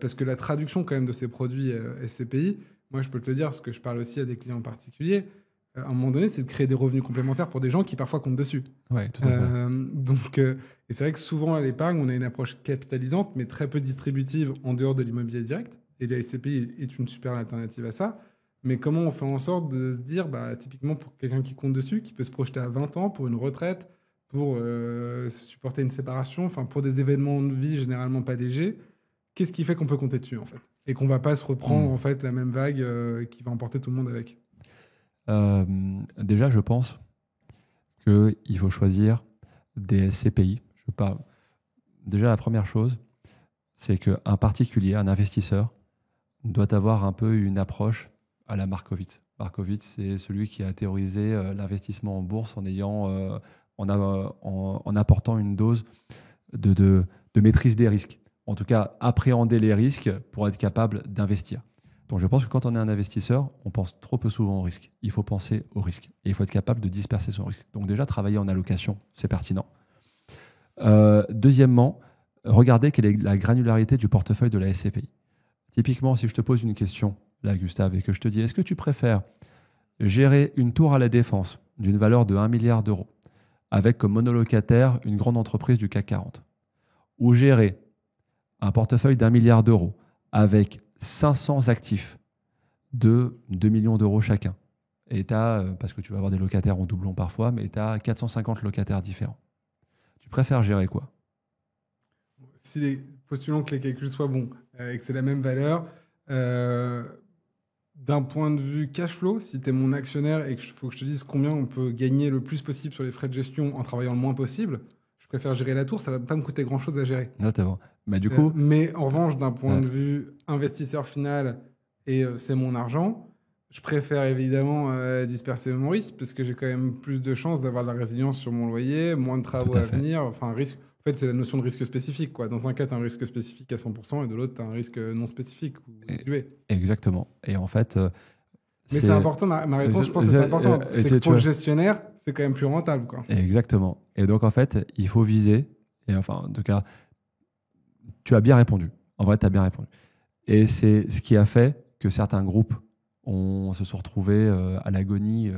parce que la traduction quand même de ces produits SCPI, moi, je peux te le dire, parce que je parle aussi à des clients particuliers, à un moment donné, c'est de créer des revenus complémentaires pour des gens qui parfois comptent dessus. Ouais, tout à fait. Donc, et c'est vrai que souvent à l'épargne, on a une approche capitalisante, mais très peu distributive en dehors de l'immobilier direct. Et la SCPI est une super alternative à ça. Mais comment on fait en sorte de se dire, bah, typiquement pour quelqu'un qui compte dessus, qui peut se projeter à 20 ans pour une retraite, pour supporter une séparation, enfin pour des événements de vie généralement pas légers, qu'est-ce qui fait qu'on peut compter dessus en fait? Et qu'on va pas se reprendre en fait la même vague qui va emporter tout le monde avec. Déjà, je pense qu'il faut choisir des SCPI. Je parle. Déjà, la première chose, c'est qu'un particulier, un investisseur, doit avoir un peu une approche à la Markowitz. Markowitz, c'est celui qui a théorisé l'investissement en bourse en en apportant une dose de maîtrise des risques. En tout cas, appréhender les risques pour être capable d'investir. Donc je pense que quand on est un investisseur, on pense trop peu souvent au risque. Il faut penser au risque. Et il faut être capable de disperser son risque. Donc déjà, travailler en allocation, c'est pertinent. Deuxièmement, regardez quelle est la granularité du portefeuille de la SCPI. Typiquement, si je te pose une question, là, Gustave, et que je te dis, est-ce que tu préfères gérer une tour à la Défense d'une valeur de 1 milliard d'euros, avec comme monolocataire une grande entreprise du CAC 40, ou gérer un portefeuille d'1 milliard d'euros avec 500 actifs de 2 millions d'euros chacun. Et tu as, parce que tu vas avoir des locataires en doublon parfois, mais tu as 450 locataires différents. Tu préfères gérer quoi? Si postulons que les calculs soient bons et que c'est la même valeur, d'un point de vue cash flow, si tu es mon actionnaire et qu'il faut que je te dise combien on peut gagner le plus possible sur les frais de gestion en travaillant le moins possible, je préfère gérer la tour, ça va pas me coûter grand-chose à gérer. Notamment. Mais du coup, mais en revanche, d'un point ouais. de vue investisseur final et c'est mon argent, je préfère évidemment disperser mon risque parce que j'ai quand même plus de chances d'avoir de la résilience sur mon loyer, moins de travaux Tout à à fait. venir. Enfin, risque. En fait, c'est la notion de risque spécifique, quoi. Dans un cas, tu as un risque spécifique à 100% et de l'autre, tu as un risque non spécifique ou dilué. Exactement. Et en fait, Mais c'est important, ma réponse, je pense, c'est importante. C'est que pour le gestionnaire, c'est quand même plus rentable, quoi. Exactement. Et donc, en fait, il faut viser. Et enfin, en tout cas, tu as bien répondu. En vrai, tu as bien répondu. Et c'est ce qui a fait que certains groupes se sont retrouvés à l'agonie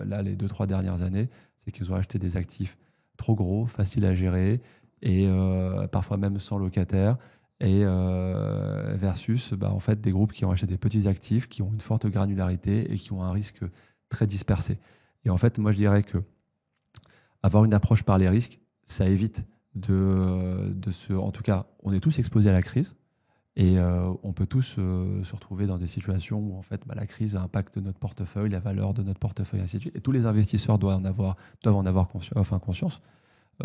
là, les 2-3 dernières années. C'est qu'ils ont acheté des actifs trop gros, faciles à gérer et parfois même sans locataire. et versus en fait, des groupes qui ont acheté des petits actifs, qui ont une forte granularité et qui ont un risque très dispersé. Et en fait, moi, je dirais que avoir une approche par les risques, ça évite de se... En tout cas, on est tous exposés à la crise et on peut tous se retrouver dans des situations où en fait, la crise impacte notre portefeuille, la valeur de notre portefeuille, ainsi de suite. Et tous les investisseurs doivent en avoir conscience.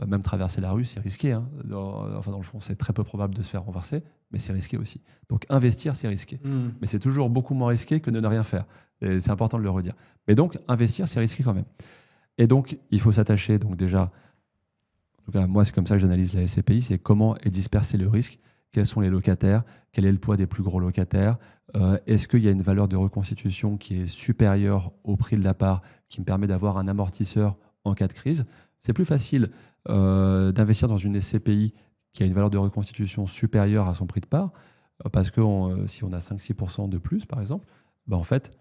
Même traverser la rue, c'est risqué. Hein. Dans le fond, c'est très peu probable de se faire renverser, mais c'est risqué aussi. Donc, investir, c'est risqué. Mais c'est toujours beaucoup moins risqué que de ne rien faire. Et c'est important de le redire. Mais donc, investir, c'est risqué quand même. Et donc, il faut s'attacher, donc déjà, en tout cas, moi, c'est comme ça que j'analyse la SCPI, c'est comment est dispersé le risque, quels sont les locataires, quel est le poids des plus gros locataires, est-ce qu'il y a une valeur de reconstitution qui est supérieure au prix de la part, qui me permet d'avoir un amortisseur en cas de crise. C'est plus facile d'investir dans une SCPI qui a une valeur de reconstitution supérieure à son prix de part, parce que si on a 5-6% de plus, par exemple, en fait,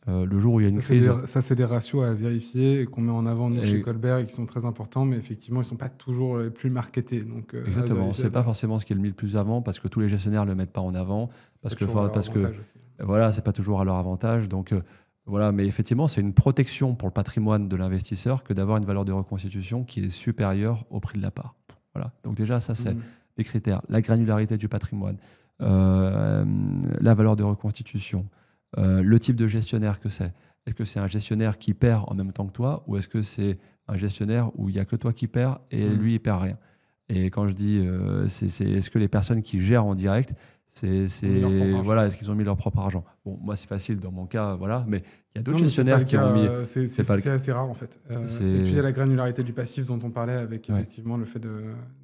le jour où il y a une crise... Ça, c'est des ratios à vérifier et qu'on met en avant, nous, chez Colbert, et qui sont très importants, mais effectivement, ils ne sont pas toujours les plus marketés. Donc, exactement, ce n'est pas forcément ce qui est le mis le plus avant, parce que tous les gestionnaires ne le mettent pas en avant, parce que voilà, ce n'est pas toujours à leur avantage. Donc, voilà, mais effectivement, c'est une protection pour le patrimoine de l'investisseur que d'avoir une valeur de reconstitution qui est supérieure au prix de la part. Voilà. Donc déjà, ça, c'est des critères. La granularité du patrimoine, la valeur de reconstitution, le type de gestionnaire que c'est. Est-ce que c'est un gestionnaire qui perd en même temps que toi, ou est-ce que c'est un gestionnaire où il n'y a que toi qui perds et lui, il perd rien? Et quand je dis, est-ce que les personnes qui gèrent en direct, voilà, est-ce qu'ils ont mis leur propre argent? Bon, moi, c'est facile dans mon cas, voilà, mais il y a d'autres gestionnaires qui ont mis... C'est assez rare, en fait. Et puis, il y a la granularité du passif dont on parlait avec, effectivement, le fait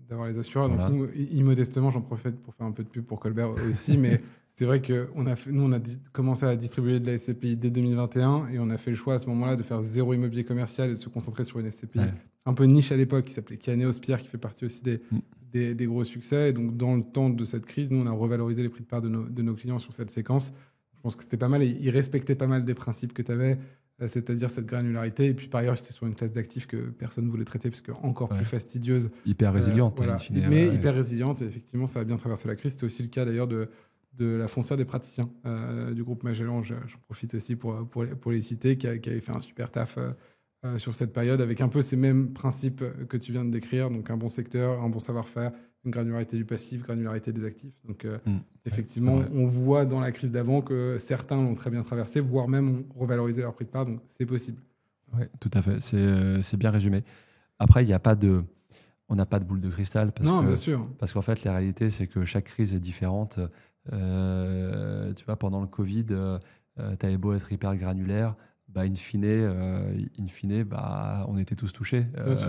d'avoir les assureurs. Voilà. Donc, nous, immodestement, j'en profite pour faire un peu de pub pour Colbert aussi, mais c'est vrai que nous, on a commencé à distribuer de la SCPI dès 2021, et on a fait le choix à ce moment-là de faire zéro immobilier commercial et de se concentrer sur une SCPI un peu niche à l'époque, qui s'appelait Kianéos Pierre, qui fait partie aussi des gros succès. Et donc, dans le temps de cette crise, nous, on a revalorisé les prix de part de nos clients sur cette séquence. Je pense que c'était pas mal, et ils respectaient pas mal des principes que tu avais, c'est-à-dire cette granularité. Et puis, par ailleurs, c'était sur une classe d'actifs que personne ne voulait traiter, parce que encore plus fastidieuse. Hyper résiliente. Voilà. Mais hyper résiliente, et effectivement, ça a bien traversé la crise. C'était aussi le cas, d'ailleurs, de la foncière des praticiens du groupe Magellan. J'en profite aussi pour les citer, qui avait fait un super taf sur cette période, avec un peu ces mêmes principes que tu viens de décrire, donc un bon secteur, un bon savoir-faire, une granularité du passif, granularité des actifs. Donc effectivement, on voit dans la crise d'avant que certains l'ont très bien traversé, voire même ont revalorisé leur prix de part, donc c'est possible. Oui, tout à fait, c'est bien résumé. Après, on n'a pas de boule de cristal, bien sûr. Parce qu'en fait, la réalité, c'est que chaque crise est différente. Tu vois, pendant le Covid, tu avais beau être hyper granulaire, in fine, on était tous touchés.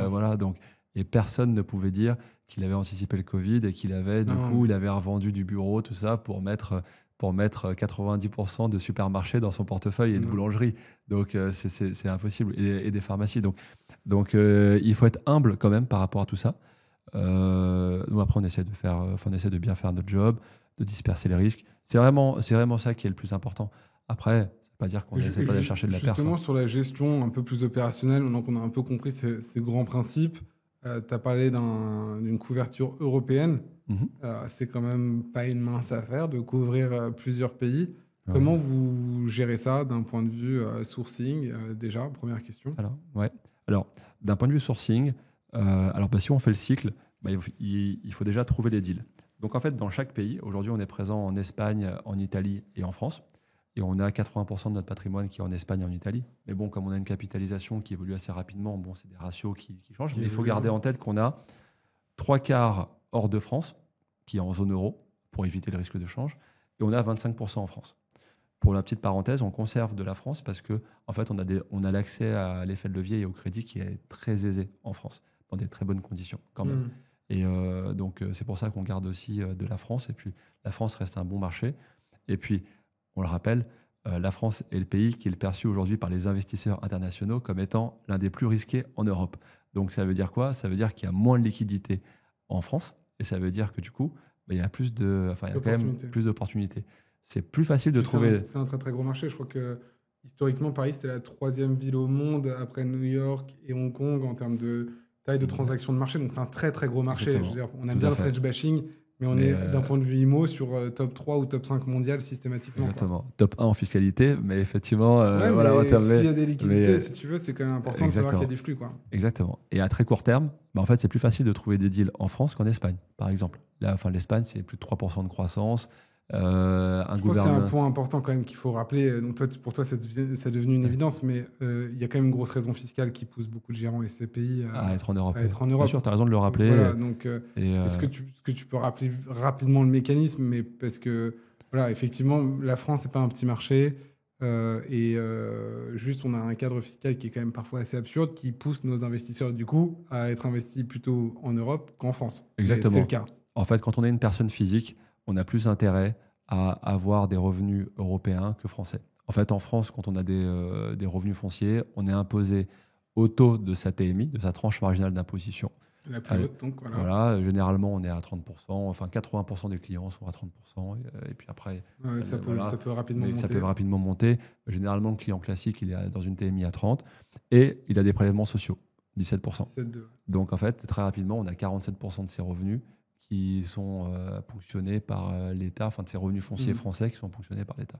Voilà, donc, et personne ne pouvait dire qu'il avait anticipé le Covid et qu'il avait, il avait revendu du bureau, tout ça, pour mettre 90% de supermarchés dans son portefeuille et de boulangerie. Donc, c'est impossible. Et des pharmacies. Donc il faut être humble quand même par rapport à tout ça. Nous, après, on essaie de bien faire notre job, de disperser les risques. C'est vraiment ça qui est le plus important. Après, pas dire qu'on essaie pas d'aller chercher de la perte. Justement, sur la gestion un peu plus opérationnelle, donc on a un peu compris ces grands principes. Tu as parlé d'une couverture européenne. C'est quand même pas une mince affaire de couvrir plusieurs pays. Comment vous gérez ça d'un point de vue sourcing, déjà, première question? Alors, d'un point de vue sourcing, si on fait le cycle, il faut déjà trouver les deals. Donc en fait, dans chaque pays, aujourd'hui, on est présent en Espagne, en Italie et en France. Et on a 80% de notre patrimoine qui est en Espagne et en Italie. Mais bon, comme on a une capitalisation qui évolue assez rapidement, c'est des ratios qui changent. Mais il faut garder en tête qu'on a 3/4 hors de France, qui est en zone euro, pour éviter le risque de change. Et on a 25% en France. Pour la petite parenthèse, on conserve de la France parce que en fait, on a l'accès à l'effet de levier et au crédit qui est très aisé en France, dans des très bonnes conditions quand même. Et donc, c'est pour ça qu'on garde aussi de la France. Et puis, la France reste un bon marché. Et puis, on le rappelle, la France est le pays qui est perçu aujourd'hui par les investisseurs internationaux comme étant l'un des plus risqués en Europe. Donc ça veut dire quoi? Ça veut dire qu'il y a moins de liquidités en France, et ça veut dire que du coup, il y a quand même plus d'opportunités. C'est plus facile de trouver... C'est un très très gros marché. Je crois que historiquement, Paris, c'était la 3e ville au monde après New York et Hong Kong en termes de taille de transactions de marché. Donc c'est un très très gros marché. On aime bien le French bashing, Mais on est d'un point de vue IMO sur top 3 ou top 5 mondial systématiquement. Exactement. Quoi. Top 1 en fiscalité, mais effectivement, s'il y a des liquidités, si tu veux, c'est quand même important de savoir qu'il y a des flux. Quoi. Exactement. Et à très court terme, en fait, c'est plus facile de trouver des deals en France qu'en Espagne, par exemple. Là, l'Espagne, c'est plus de 3% de croissance. Je pense que c'est un point important quand même qu'il faut rappeler. Donc pour toi, c'est devenu une évidence, mais il y a quand même une grosse raison fiscale qui pousse beaucoup de gérants SCPI à être en Europe. Bien sûr, tu as raison de le rappeler. Voilà, donc, est-ce que tu peux rappeler rapidement le mécanisme, mais parce que voilà, effectivement, la France, c'est pas un petit marché. Juste, on a un cadre fiscal qui est quand même parfois assez absurde, qui pousse nos investisseurs, du coup, à être investis plutôt en Europe qu'en France. Exactement. C'est le cas. En fait, quand on est une personne physique, on a plus intérêt à avoir des revenus européens que français. En fait, en France, quand on a des revenus fonciers, on est imposé au taux de sa TMI, de sa tranche marginale d'imposition. La plus haute, donc voilà. Voilà, généralement, on est à 30%, enfin 80% des clients sont à 30%, et puis après... ça peut rapidement monter. Ça peut rapidement monter. Généralement, le client classique, il est dans une TMI à 30%, et il a des prélèvements sociaux, 17%. Donc, en fait, très rapidement, on a 47% de ses revenus qui sont ponctionnés par l'État, enfin de ces revenus fonciers français qui sont ponctionnés par l'État.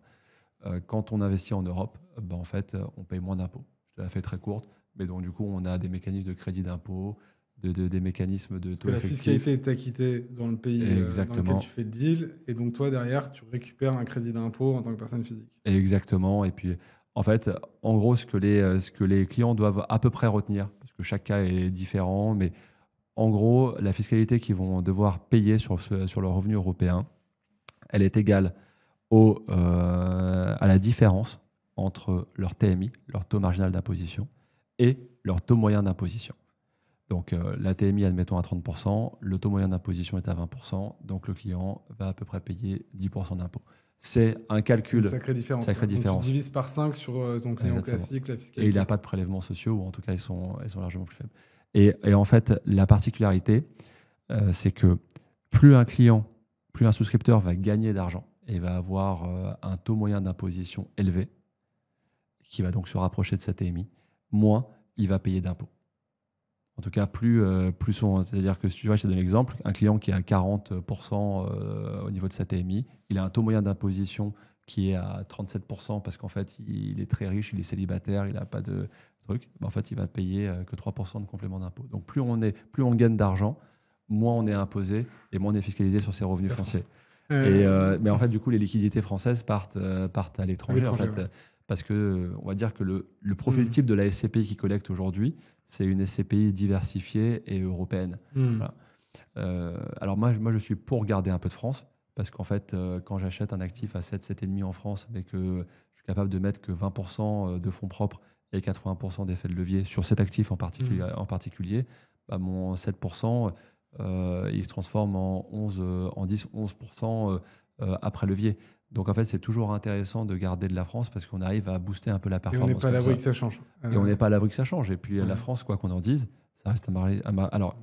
Quand on investit en Europe, en fait, on paye moins d'impôts. Je te la fais très courte, mais donc du coup, on a des mécanismes de crédit d'impôt, des mécanismes de taux effectif. La fiscalité est acquittée dans le pays dans lequel tu fais le deal, et donc toi, derrière, tu récupères un crédit d'impôt en tant que personne physique. Exactement, et puis en fait, en gros, ce que les clients doivent à peu près retenir, parce que chaque cas est différent, mais en gros, la fiscalité qu'ils vont devoir payer sur leur revenu européen, elle est égale à la différence entre leur TMI, leur taux marginal d'imposition, et leur taux moyen d'imposition. Donc la TMI, admettons, à 30%, le taux moyen d'imposition est à 20%, donc le client va à peu près payer 10% d'impôt. C'est un calcul. C'est une sacrée différence. Donc tu divises par 5 sur ton client classique, la fiscalité. Et il n'y a pas de prélèvements sociaux, ou en tout cas, ils sont largement plus faibles. Et en fait, la particularité, c'est que plus un souscripteur va gagner d'argent et va avoir un taux moyen d'imposition élevé, qui va donc se rapprocher de sa TMI, moins il va payer d'impôts. En tout cas, c'est-à-dire que si tu vois, je te donne l'exemple, un client qui est à 40% au niveau de sa TMI, il a un taux moyen d'imposition qui est à 37% parce qu'en fait, il est très riche, il est célibataire, il n'a pas de truc. En fait, il va payer que 3% de complément d'impôt. Donc, plus on gagne d'argent, moins on est imposé et moins on est fiscalisé sur ses revenus fonciers. Mais en fait, du coup, les liquidités françaises partent à l'étranger, en fait, parce que on va dire que le profil type de la SCPI qui collecte aujourd'hui, c'est une SCPI diversifiée et européenne. Voilà. Alors moi, je suis pour garder un peu de France, parce qu'en fait, quand j'achète un actif à 7, 7,5 en France, mais que je suis capable de mettre que 20% de fonds propres et 80% d'effet de levier sur cet actif en particulier, mon 7%, il se transforme en 10, 11% après levier. Donc en fait, c'est toujours intéressant de garder de la France parce qu'on arrive à booster un peu la performance. Et on n'est pas à l'abri que ça change. Et on n'est pas à l'abri que ça change. Et puis la France, quoi qu'on en dise, ça reste Alors,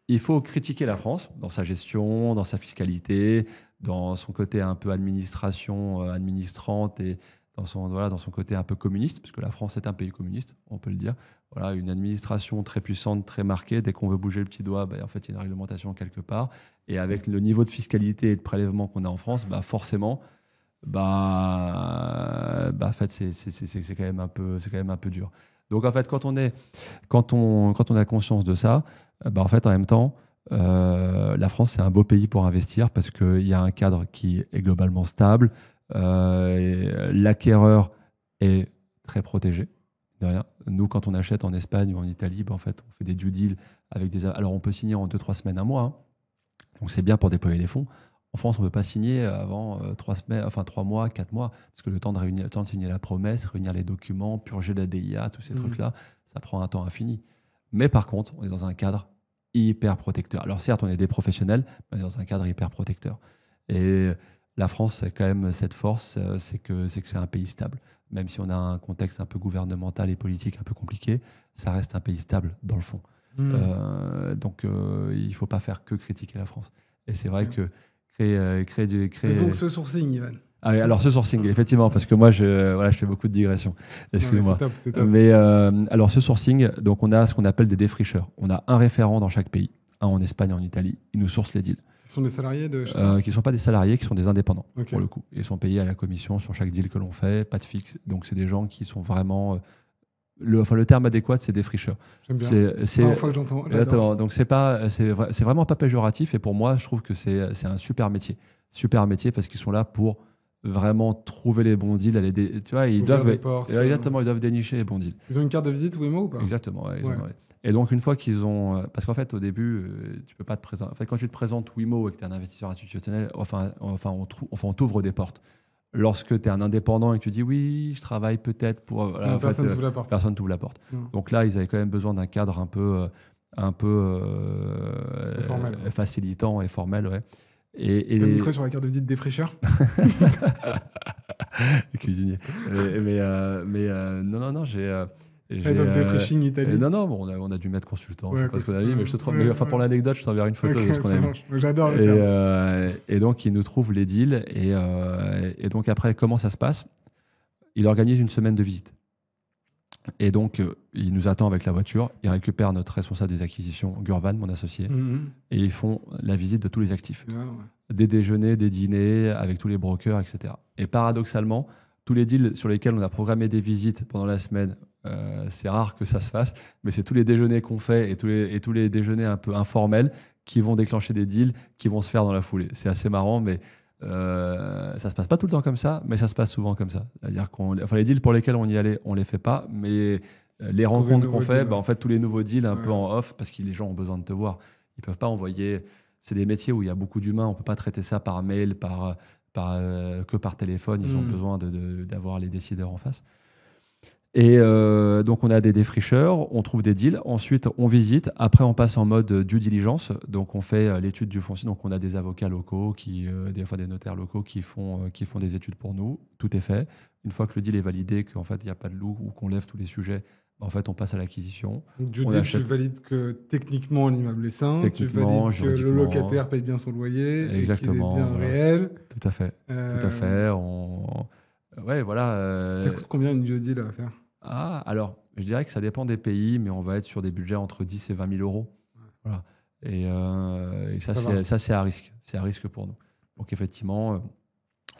il faut critiquer la France dans sa gestion, dans sa fiscalité, dans son côté un peu administrante et dans son côté un peu communiste, parce que la France est un pays communiste, on peut le dire. Voilà, une administration très puissante, très marquée. Dès qu'on veut bouger le petit doigt, en fait, il y a une réglementation quelque part. Et avec le niveau de fiscalité et de prélèvement qu'on a en France, forcément, en fait, c'est quand même un peu dur. Donc, en fait, quand on a conscience de ça, en fait, en même temps, la France, c'est un beau pays pour investir parce qu'il y a un cadre qui est globalement stable. L'acquéreur est très protégé. De rien. Nous, quand on achète en Espagne ou en Italie, en fait, on fait des due deals avec des. Alors, on peut signer en 2-3 semaines, un mois. Hein. Donc, c'est bien pour déployer les fonds. En France, on ne peut pas signer avant 3 mois, 4 mois, parce que le temps de signer la promesse, réunir les documents, purger la DIA, tous ces trucs-là, ça prend un temps infini. Mais par contre, on est dans un cadre hyper protecteur. Alors, certes, on est des professionnels, mais on est dans un cadre hyper protecteur. Et la France, c'est quand même cette force, c'est que c'est un pays stable. Même si on a un contexte un peu gouvernemental et politique un peu compliqué, ça reste un pays stable dans le fond. Donc, il ne faut pas faire que critiquer la France. Et c'est vrai que créer... Et donc, ce sourcing, Ivan. Ah oui, alors ce sourcing, effectivement, parce que moi, je fais beaucoup de digressions. Excuse-moi. C'est top. Mais alors, ce sourcing, donc on a ce qu'on appelle des défricheurs. On a un référent dans chaque pays. un en Espagne, un en Italie. Ils nous sourcent les deals. Ce sont des salariés de Qui ne sont pas des salariés, qui sont des indépendants, Ok. pour le coup. Ils sont payés à la commission sur chaque deal que l'on fait, pas de fixe. Donc, c'est des gens qui sont vraiment... le terme adéquat, c'est défricheurs. J'aime bien. C'est Première fois que j'entends. J'adore. exactement. Donc, c'est vraiment pas péjoratif. Et pour moi, je trouve que c'est un super métier. Super métier parce qu'ils sont là pour vraiment trouver les bons deals. Tu vois, ils Ouvrir doivent... des portes. Exactement, ils doivent dénicher les bons deals. Ils ont une carte de visite Wimo ou pas? Exactement. Ouais, Ouais. Et donc, une fois qu'ils ont. Parce qu'en fait, au début, tu peux pas te présenter. En fait, quand tu te présentes Wimo et que tu es un investisseur institutionnel, on t'ouvre des portes. Lorsque tu es un indépendant et que tu dis oui, je travaille peut-être pour. Voilà, Personne t'ouvre la porte. Personne t'ouvre la porte. Non. Donc là, ils avaient quand même besoin d'un cadre un peu Formel. facilitant et formel. Ouais. T'as mis quoi sur la carte de visite défricheur? Cuisinier. Non, j'ai. Head of Defrishing Italie. Non, bon, on a dû mettre consultant, Ouais, je sais pas ce qu'on a dit, mais je te trouve. ouais, Enfin, pour l'anecdote, je t'enverrai une photo Ok, de ce qu'on ça a vu. marche. J'adore le terme. Et donc, ils nous trouvent les deals. Et donc, après, comment ça se passe? Il organise une semaine de visite. Et donc, il nous attend avec la voiture. Il récupère notre responsable des acquisitions, Gurvan, mon associé. Mhm. Et ils font la visite de tous les actifs. Ouais, ouais. Des déjeuners, des dîners avec tous les brokers, etc. Et paradoxalement, tous les deals sur lesquels on a programmé des visites pendant la semaine, c'est rare que ça se fasse, mais c'est tous les déjeuners qu'on fait et tous les déjeuners un peu informels qui vont déclencher des deals qui vont se faire dans la foulée. C'est assez marrant, mais ça se passe pas tout le temps comme ça, mais ça se passe souvent comme ça. C'est-à-dire les deals pour lesquels on y allait, on les fait pas, mais les rencontres qu'on fait, en fait, tous les nouveaux deals un peu en off, parce que les gens ont besoin de te voir. Ils peuvent pas envoyer. C'est des métiers où il y a beaucoup d'humains. On peut pas traiter ça par mail, que par téléphone. Ils ont besoin d'avoir les décideurs en face. Et donc, on a des défricheurs, on trouve des deals. Ensuite, on visite. Après, on passe en mode due diligence. Donc, on fait l'étude du foncier. Donc, on a des avocats locaux, des fois des notaires locaux qui font des études pour nous. Tout est fait. Une fois que le deal est validé, qu'en fait, il n'y a pas de loup ou qu'on lève tous les sujets, en fait, on passe à l'acquisition. Donc, tu valides que techniquement l'immeuble est sain, tu valides que le locataire paye bien son loyer, exactement, et qu'il est bien réel. Tout à fait. Tout à fait. Ouais, voilà. Ça coûte combien une due deal à faire? Ah, alors, je dirais que ça dépend des pays, mais on va être sur des budgets entre 10 et 20 000 euros. Ouais. Voilà. Et ça, c'est à risque. C'est à risque pour nous. Donc, effectivement,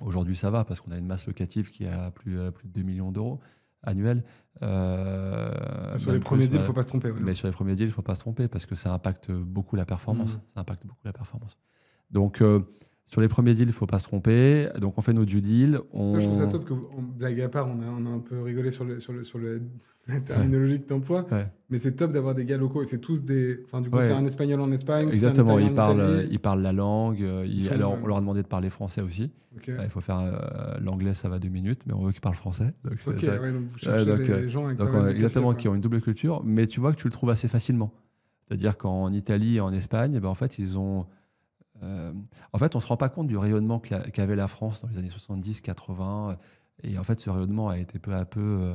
aujourd'hui, ça va parce qu'on a une masse locative qui a plus de 2 millions d'euros annuels. Sur les premiers deals, il ne faut pas se tromper. Ouais. Mais sur les premiers deals, il ne faut pas se tromper parce que ça impacte beaucoup la performance. Ça impacte beaucoup la performance. Donc, sur les premiers deals, il ne faut pas se tromper. Donc, on fait nos due deals. Je trouve ça top que, blague à part, on a un peu rigolé sur la terminologie que tu emploies. Ouais. Mais c'est top d'avoir des gars locaux. Et c'est tous des. Enfin, du coup, c'est un Espagnol en Espagne. Exactement. Ils parlent la langue. Alors, on leur a demandé de parler français aussi. Okay. Il faut faire l'anglais, ça va 2 minutes, mais on veut qu'ils parlent français. Donc, donc vous cherchez des gens avec exactement, qui ont une double culture. Mais tu vois que tu le trouves assez facilement. C'est-à-dire qu'en Italie et en Espagne, en fait, ils ont. En fait, on ne se rend pas compte du rayonnement qu'avait la France dans les années 70, 80. Et en fait, ce rayonnement a été peu à peu,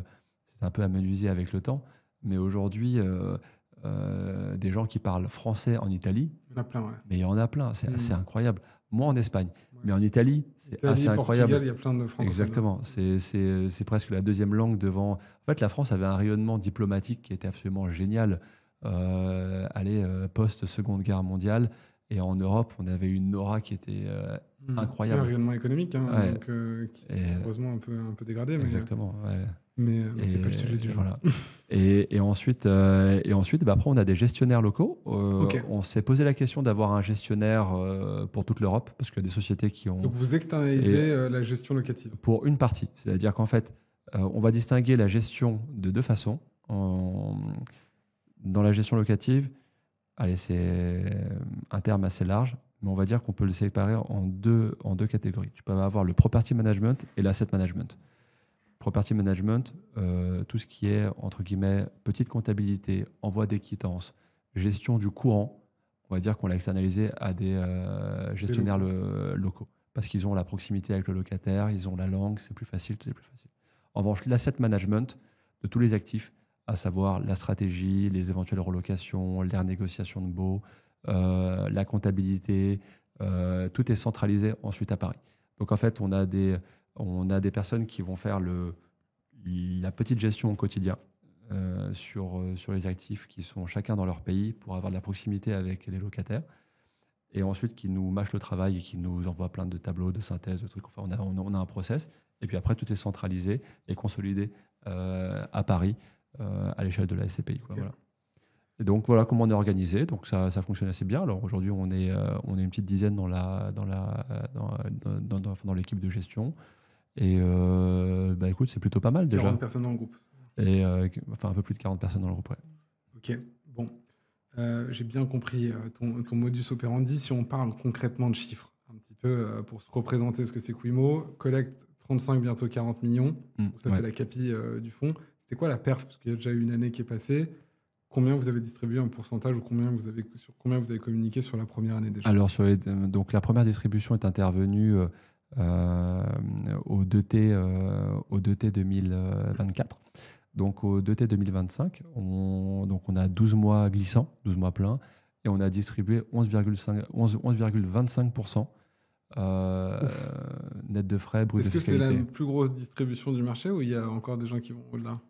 c'est un peu amenuisé avec le temps. Mais aujourd'hui, des gens qui parlent français en Italie, il y en a plein, ouais. Mais il y en a plein, c'est assez incroyable. Moi, en Espagne, mais en Italie, c'est assez incroyable. Portugal, il y a plein de francophones. Exactement, c'est presque la deuxième langue devant. En fait, la France avait un rayonnement diplomatique qui était absolument génial. Post-Seconde Guerre mondiale. Et en Europe, on avait une aura qui était incroyable. Un rayonnement économique, donc, qui s'est heureusement un peu dégradé. Exactement, mais c'est pas le sujet du jour. Voilà. et ensuite, après, on a des gestionnaires locaux. On s'est posé la question d'avoir un gestionnaire pour toute l'Europe, parce qu'il y a des sociétés qui ont... Donc vous externalisez la gestion locative? Pour une partie. C'est-à-dire qu'en fait, on va distinguer la gestion de 2 façons. Dans la gestion locative, allez, c'est un terme assez large, mais on va dire qu'on peut le séparer en deux catégories. Tu peux avoir le property management et l'asset management. Property management, tout ce qui est, entre guillemets, petite comptabilité, envoi des quittances, gestion du courant, on va dire qu'on l'a externalisé à des gestionnaires locaux. Parce qu'ils ont la proximité avec le locataire, ils ont la langue, c'est plus facile, tout est plus facile. En revanche, l'asset management de tous les actifs, à savoir la stratégie, les éventuelles relocations, les renégociations de baux, la comptabilité, tout est centralisé ensuite à Paris. Donc en fait, on a des personnes qui vont faire la petite gestion au quotidien, sur les actifs qui sont chacun dans leur pays pour avoir de la proximité avec les locataires. Et ensuite, qui nous mâchent le travail et qui nous envoient plein de tableaux, de synthèses, de trucs. Enfin, on a un process. Et puis après, tout est centralisé et consolidé à Paris, à l'échelle de la SCPI. Quoi, Ok. voilà. Et donc, voilà comment on est organisé. Donc, ça fonctionne assez bien. Alors, aujourd'hui, on est une petite dizaine dans l'équipe de gestion. Et écoute, c'est plutôt pas mal déjà. 40 personnes dans le groupe. Et enfin, un peu plus de 40 personnes dans le groupe. Ouais. Ok, bon. J'ai bien compris ton modus operandi. Si on parle concrètement de chiffres, un petit peu pour se représenter ce que c'est Quimo, collecte 35, bientôt 40 millions. Donc ça, Ouais. c'est la capi du fonds. C'était quoi la perf? Parce qu'il y a déjà eu une année qui est passée. Combien vous avez distribué en pourcentage ou sur combien vous avez communiqué sur la première année déjà? Alors, donc, la première distribution est intervenue au 2T 2024. Donc, au 2T 2025, on a 12 mois glissants, 12 mois pleins, et on a distribué 11,25% net de frais, brut de Est-ce que c'est la fiscalité. plus grosse distribution du marché ou il y a encore des gens qui vont au-delà?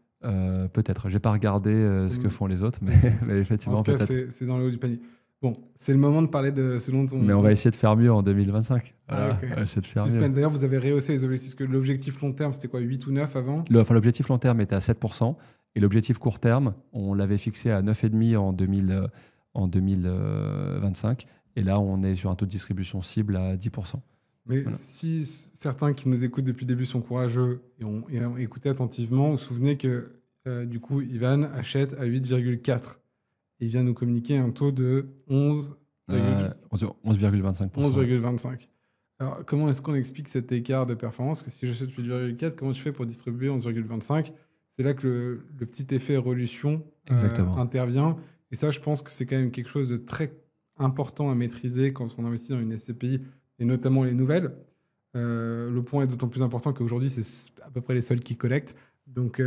Peut-être. J'ai pas regardé ce que font les autres, mais, mais En effectivement, tout cas, peut-être. c'est dans le haut du panier. Bon, c'est le moment de parler de ce dont Mais on va essayer de faire mieux en 2025. Ah, Voilà, ok. on va essayer de faire mieux. Suspense. D'ailleurs, vous avez rehaussé les objectifs. Parce que l'objectif long terme, c'était quoi? 8 ou 9 avant? L'objectif long terme était à 7%, et l'objectif court terme, on l'avait fixé à 9,5 en 2025. Et là, on est sur un taux de distribution cible à 10%. Mais Voilà. si certains qui nous écoutent depuis le début sont courageux et ont écouté attentivement, vous vous souvenez que du coup, Ivan achète à 8,4. Et il vient nous communiquer un taux de 11,25%. 11,25. Alors, comment est-ce qu'on explique cet écart de performance? Que si j'achète 8,4, comment tu fais pour distribuer 11,25? C'est là que le petit effet évolution Exactement. intervient. Et ça, je pense que c'est quand même quelque chose de très important à maîtriser quand on investit dans une SCPI, et notamment les nouvelles. Le point est d'autant plus important qu'aujourd'hui, c'est à peu près les seuls qui collectent. Donc,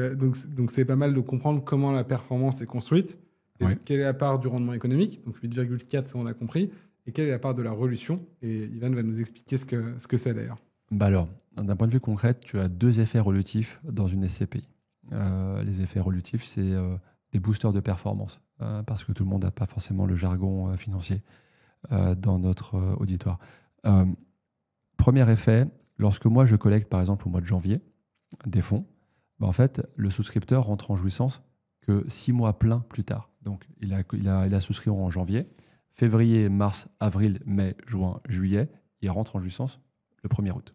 c'est pas mal de comprendre comment la performance est construite, et Oui. quelle est la part du rendement économique, donc 8,4, ça on a compris, et quelle est la part de la relution. Et Ivan va nous expliquer ce que c'est d'ailleurs. Alors, d'un point de vue concret, tu as deux effets relutifs dans une SCPI. Les effets relutifs, c'est des boosters de performance, parce que tout le monde n'a pas forcément le jargon financier dans notre auditoire. Premier effet, lorsque moi je collecte par exemple au mois de janvier des fonds, en fait, le souscripteur rentre en jouissance que 6 mois pleins plus tard. Donc, il a souscrit en janvier, février, mars, avril, mai, juin, juillet, il rentre en jouissance le 1er août.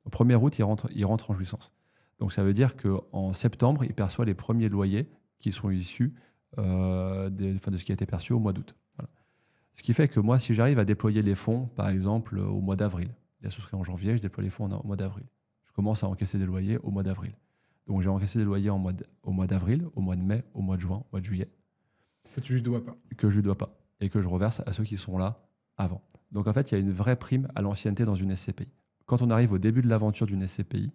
Au 1er août, il rentre en jouissance. Donc, ça veut dire qu'en septembre, il perçoit les premiers loyers qui sont issus de ce qui a été perçu au mois d'août. Voilà. Ce qui fait que moi, si j'arrive à déployer les fonds, par exemple, au mois d'avril, il a souscrit en janvier, je déploie les fonds au mois d'avril. Je commence à encaisser des loyers au mois d'avril. Donc, j'ai encaissé des loyers au mois d'avril, au mois de mai, au mois de juin, au mois de juillet. Que tu lui dois pas. Que je ne dois pas. Et que je reverse à ceux qui sont là avant. Donc, en fait, il y a une vraie prime à l'ancienneté dans une SCPI. Quand on arrive au début de l'aventure d'une SCPI,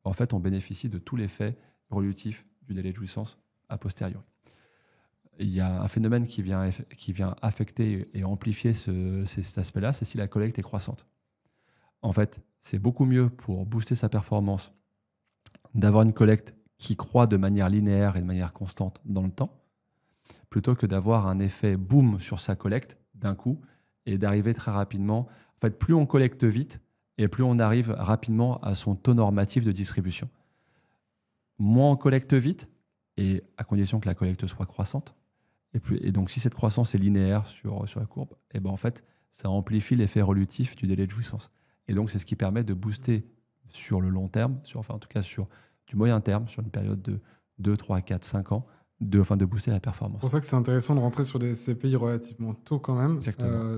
en fait, on bénéficie de tous les faits relutifs du délai de jouissance a posteriori. Il y a un phénomène qui vient affecter et amplifier cet aspect-là, c'est si la collecte est croissante. En fait, c'est beaucoup mieux pour booster sa performance d'avoir une collecte qui croît de manière linéaire et de manière constante dans le temps, plutôt que d'avoir un effet boom sur sa collecte d'un coup et d'arriver très rapidement. En fait, plus on collecte vite et plus on arrive rapidement à son taux normatif de distribution. Moins on collecte vite, et à condition que la collecte soit croissante, et donc si cette croissance est linéaire sur la courbe, et ben en fait, ça amplifie l'effet relutif du délai de jouissance. Et donc, c'est ce qui permet de booster sur le long terme, en tout cas sur du moyen terme, sur une période de 2, 3, 4, 5 ans, de booster la performance. C'est pour ça que c'est intéressant de rentrer sur des SCPI relativement tôt quand même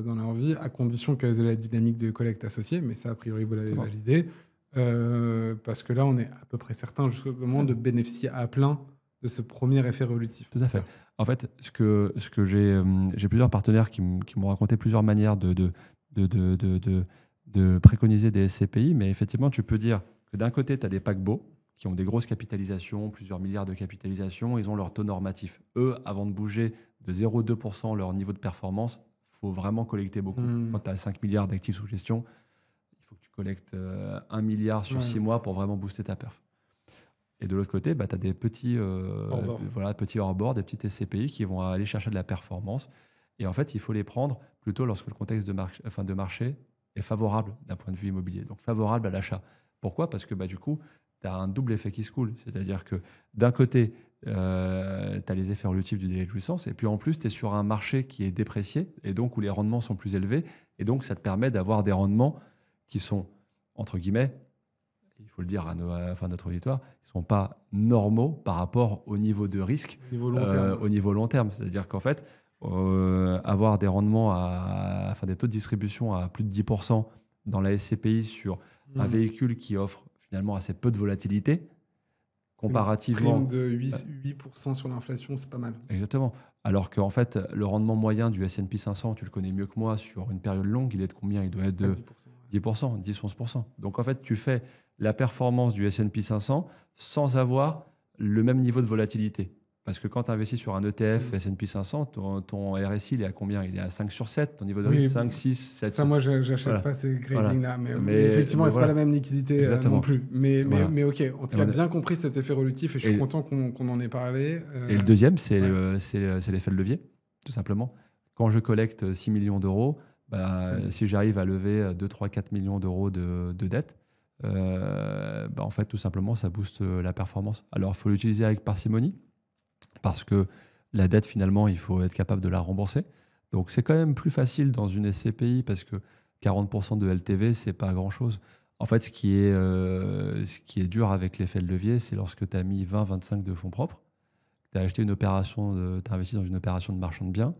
dans leur vie, à condition qu'elles aient la dynamique de collecte associée, mais ça, a priori, vous l'avez validé. Parce que là, on est à peu près certain justement de bénéficier à plein de ce premier effet relutif. Tout à fait. En fait, ce que j'ai plusieurs partenaires qui m'ont raconté plusieurs manières de préconiser des SCPI, mais effectivement, tu peux dire que d'un côté, tu as des paquebots qui ont des grosses capitalisations, plusieurs milliards de capitalisation, ils ont leur taux normatif. Eux, avant de bouger de 0,2% leur niveau de performance, il faut vraiment collecter beaucoup. Quand tu as 5 milliards d'actifs sous gestion, il faut que tu collectes 1 milliard sur 6 mois pour vraiment booster ta perf. Et de l'autre côté, tu as des petits, Hors-bord. petits hors-bord, des petites SCPI qui vont aller chercher de la performance. Et en fait, il faut les prendre plutôt lorsque le contexte de marché est favorable d'un point de vue immobilier, donc favorable à l'achat. Pourquoi? Parce que du coup, tu as un double effet qui se coule. C'est-à-dire que d'un côté, tu as les effets relatifs du délai de jouissance, et puis en plus, tu es sur un marché qui est déprécié, et donc où les rendements sont plus élevés, et donc ça te permet d'avoir des rendements qui sont, entre guillemets, il faut le dire à notre auditoire, ils ne sont pas normaux par rapport au niveau de risque Au niveau long terme. au niveau long terme. C'est-à-dire qu'en fait, avoir des rendements, des taux de distribution à plus de 10% dans la SCPI sur un véhicule qui offre finalement assez peu de volatilité, comparativement. Une prime de 8% sur l'inflation, c'est pas mal. Exactement. Alors qu'en fait, le rendement moyen du S&P 500, tu le connais mieux que moi, sur une période longue, il est de combien? Il doit être de 10%, 10-11%. Donc en fait, tu fais la performance du S&P 500 sans avoir le même niveau de volatilité. Parce que quand tu investis sur un ETF S&P 500, ton RSI, il est à combien? Il est à 5 sur 7, ton niveau de risque 5, 6, 7. Ça, moi, j'achète pas ces gradings-là. Mais effectivement, c'est pas la même liquidité non plus. Mais OK, en tout cas, bien compris cet effet relatif et je suis content qu'on en ait parlé. Et le deuxième, c'est l'effet de levier, tout simplement. Quand je collecte 6 millions d'euros, si j'arrive à lever 2, 3, 4 millions d'euros de dette, en fait, tout simplement, ça booste la performance. Alors, il faut l'utiliser avec parcimonie, parce que la dette, finalement, il faut être capable de la rembourser. Donc, c'est quand même plus facile dans une SCPI, parce que 40% de LTV, c'est pas grand-chose. En fait, ce qui est dur avec l'effet de levier, c'est lorsque tu as mis 20, 25 de fonds propres, tu as acheté t'as investi dans une opération de marchand de biens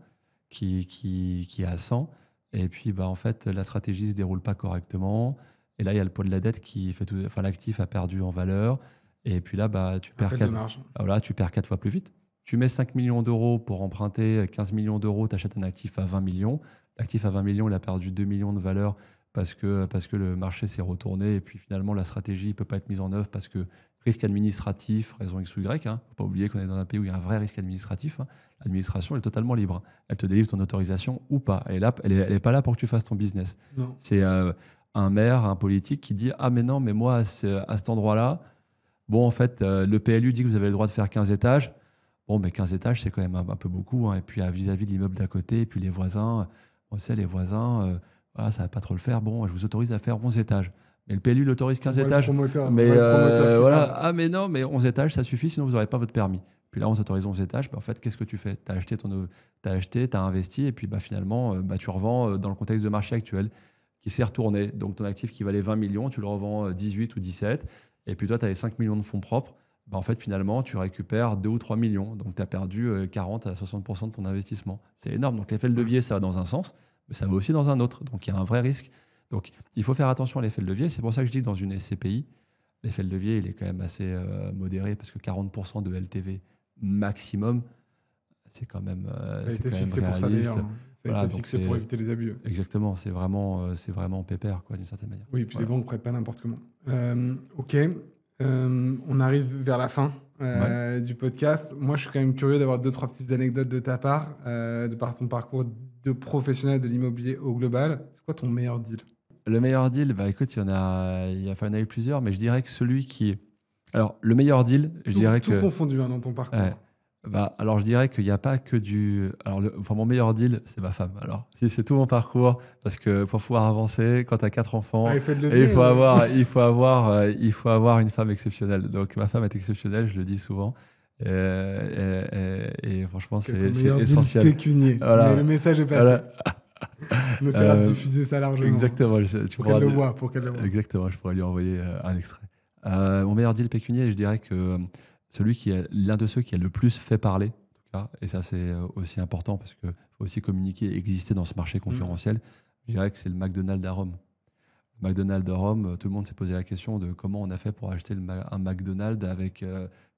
qui est à 100, et puis en fait, la stratégie ne se déroule pas correctement. Et là, il y a le poids de la dette qui fait tout. Enfin, l'actif a perdu en valeur. Et puis là, tu perds 4 fois plus vite. Tu mets 5 millions d'euros pour emprunter 15 millions d'euros, tu achètes un actif à 20 millions. L'actif à 20 millions, il a perdu 2 millions de valeur parce que le marché s'est retourné. Et puis finalement, la stratégie ne peut pas être mise en œuvre parce que risque administratif, raison X ou Y. Faut pas oublier qu'on est dans un pays où il y a un vrai risque administratif. L'administration est totalement libre. Elle te délivre ton autorisation ou pas. Elle est pas là pour que tu fasses ton business. Non. C'est un maire, un politique qui dit « Ah mais non, mais moi, à cet endroit-là, bon, en fait, le PLU dit que vous avez le droit de faire 15 étages. Bon, mais 15 étages, c'est quand même un peu beaucoup. Et puis, vis-à-vis de l'immeuble d'à côté, et puis les voisins, on sait, les voisins, voilà, ça va pas trop le faire. Bon, je vous autorise à faire 11 étages. Mais le PLU l'autorise 15 étages. Mais voilà. Ah, mais non, mais 11 étages, ça suffit, sinon vous n'aurez pas votre permis. Puis là, on s'autorise 11 étages. En fait, qu'est-ce que tu fais? Tu as acheté, tu as investi, et puis finalement, tu revends dans le contexte de marché actuel qui s'est retourné. Donc, ton actif qui valait 20 millions, tu le revends 18 ou 17. Et puis toi, tu avais 5 millions de fonds propres. En fait, finalement, tu récupères 2 ou 3 millions. Donc, tu as perdu 40 à 60% de ton investissement. C'est énorme. Donc, l'effet de levier, ça va dans un sens, mais ça va aussi dans un autre. Donc, il y a un vrai risque. Donc, il faut faire attention à l'effet de levier. C'est pour ça que je dis que dans une SCPI, l'effet de levier, il est quand même assez modéré parce que 40% de LTV maximum, c'est quand même ça a été fixé pour ça d'ailleurs. Ça a été fixé pour éviter les abus. Exactement, c'est vraiment pépère, d'une certaine manière. Oui, et puis les banques ne prêtent pas n'importe comment. OK, on arrive vers la fin du podcast. Moi, je suis quand même curieux d'avoir 2-3 petites anecdotes de ta part, de par ton parcours de professionnel de l'immobilier au global. C'est quoi ton meilleur deal? Le meilleur deal, écoute, il y en a eu plusieurs, mais je dirais que celui qui est... Alors, le meilleur deal, je dirais que... Tout confondu dans ton parcours. Alors, je dirais qu'il n'y a pas que du... Alors, mon meilleur deal, c'est ma femme. Alors, si c'est tout mon parcours, parce que pour pouvoir avancer, quand tu as 4 enfants, il faut avoir une femme exceptionnelle. Donc, ma femme est exceptionnelle, je le dis souvent. Et franchement, c'est essentiel. Deal pécunier. Voilà. Mais le message est passé. Voilà. On essaiera de diffuser ça largement. Exactement. Pour qu'elle le voit. Exactement, je pourrais lui envoyer un extrait. Mon meilleur deal pécunier, je dirais que... celui qui est l'un de ceux qui a le plus fait parler, en tout cas, et ça c'est aussi important parce qu'il faut aussi communiquer et exister dans ce marché concurrentiel, je dirais que c'est le McDonald's à Rome. Le McDonald's à Rome, tout le monde s'est posé la question de comment on a fait pour acheter un McDonald's avec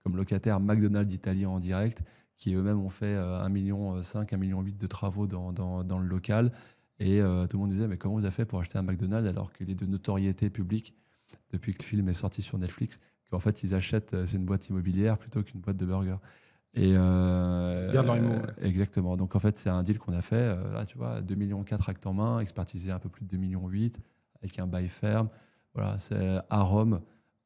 comme locataire McDonald's italien en direct, qui eux-mêmes ont fait 1,5 million, 1,8 million de travaux dans le local. Et tout le monde disait, mais comment vous avez fait pour acheter un McDonald's alors qu'il est de notoriété publique depuis que le film est sorti sur Netflix? En fait, ils achètent, c'est une boîte immobilière plutôt qu'une boîte de burgers. Et Garde leur humour. Exactement. Donc en fait, c'est un deal qu'on a fait. Là, tu vois, 2,4 millions actes en main, expertisé un peu plus de 2,8 millions avec un bail ferme. Voilà, c'est à Rome.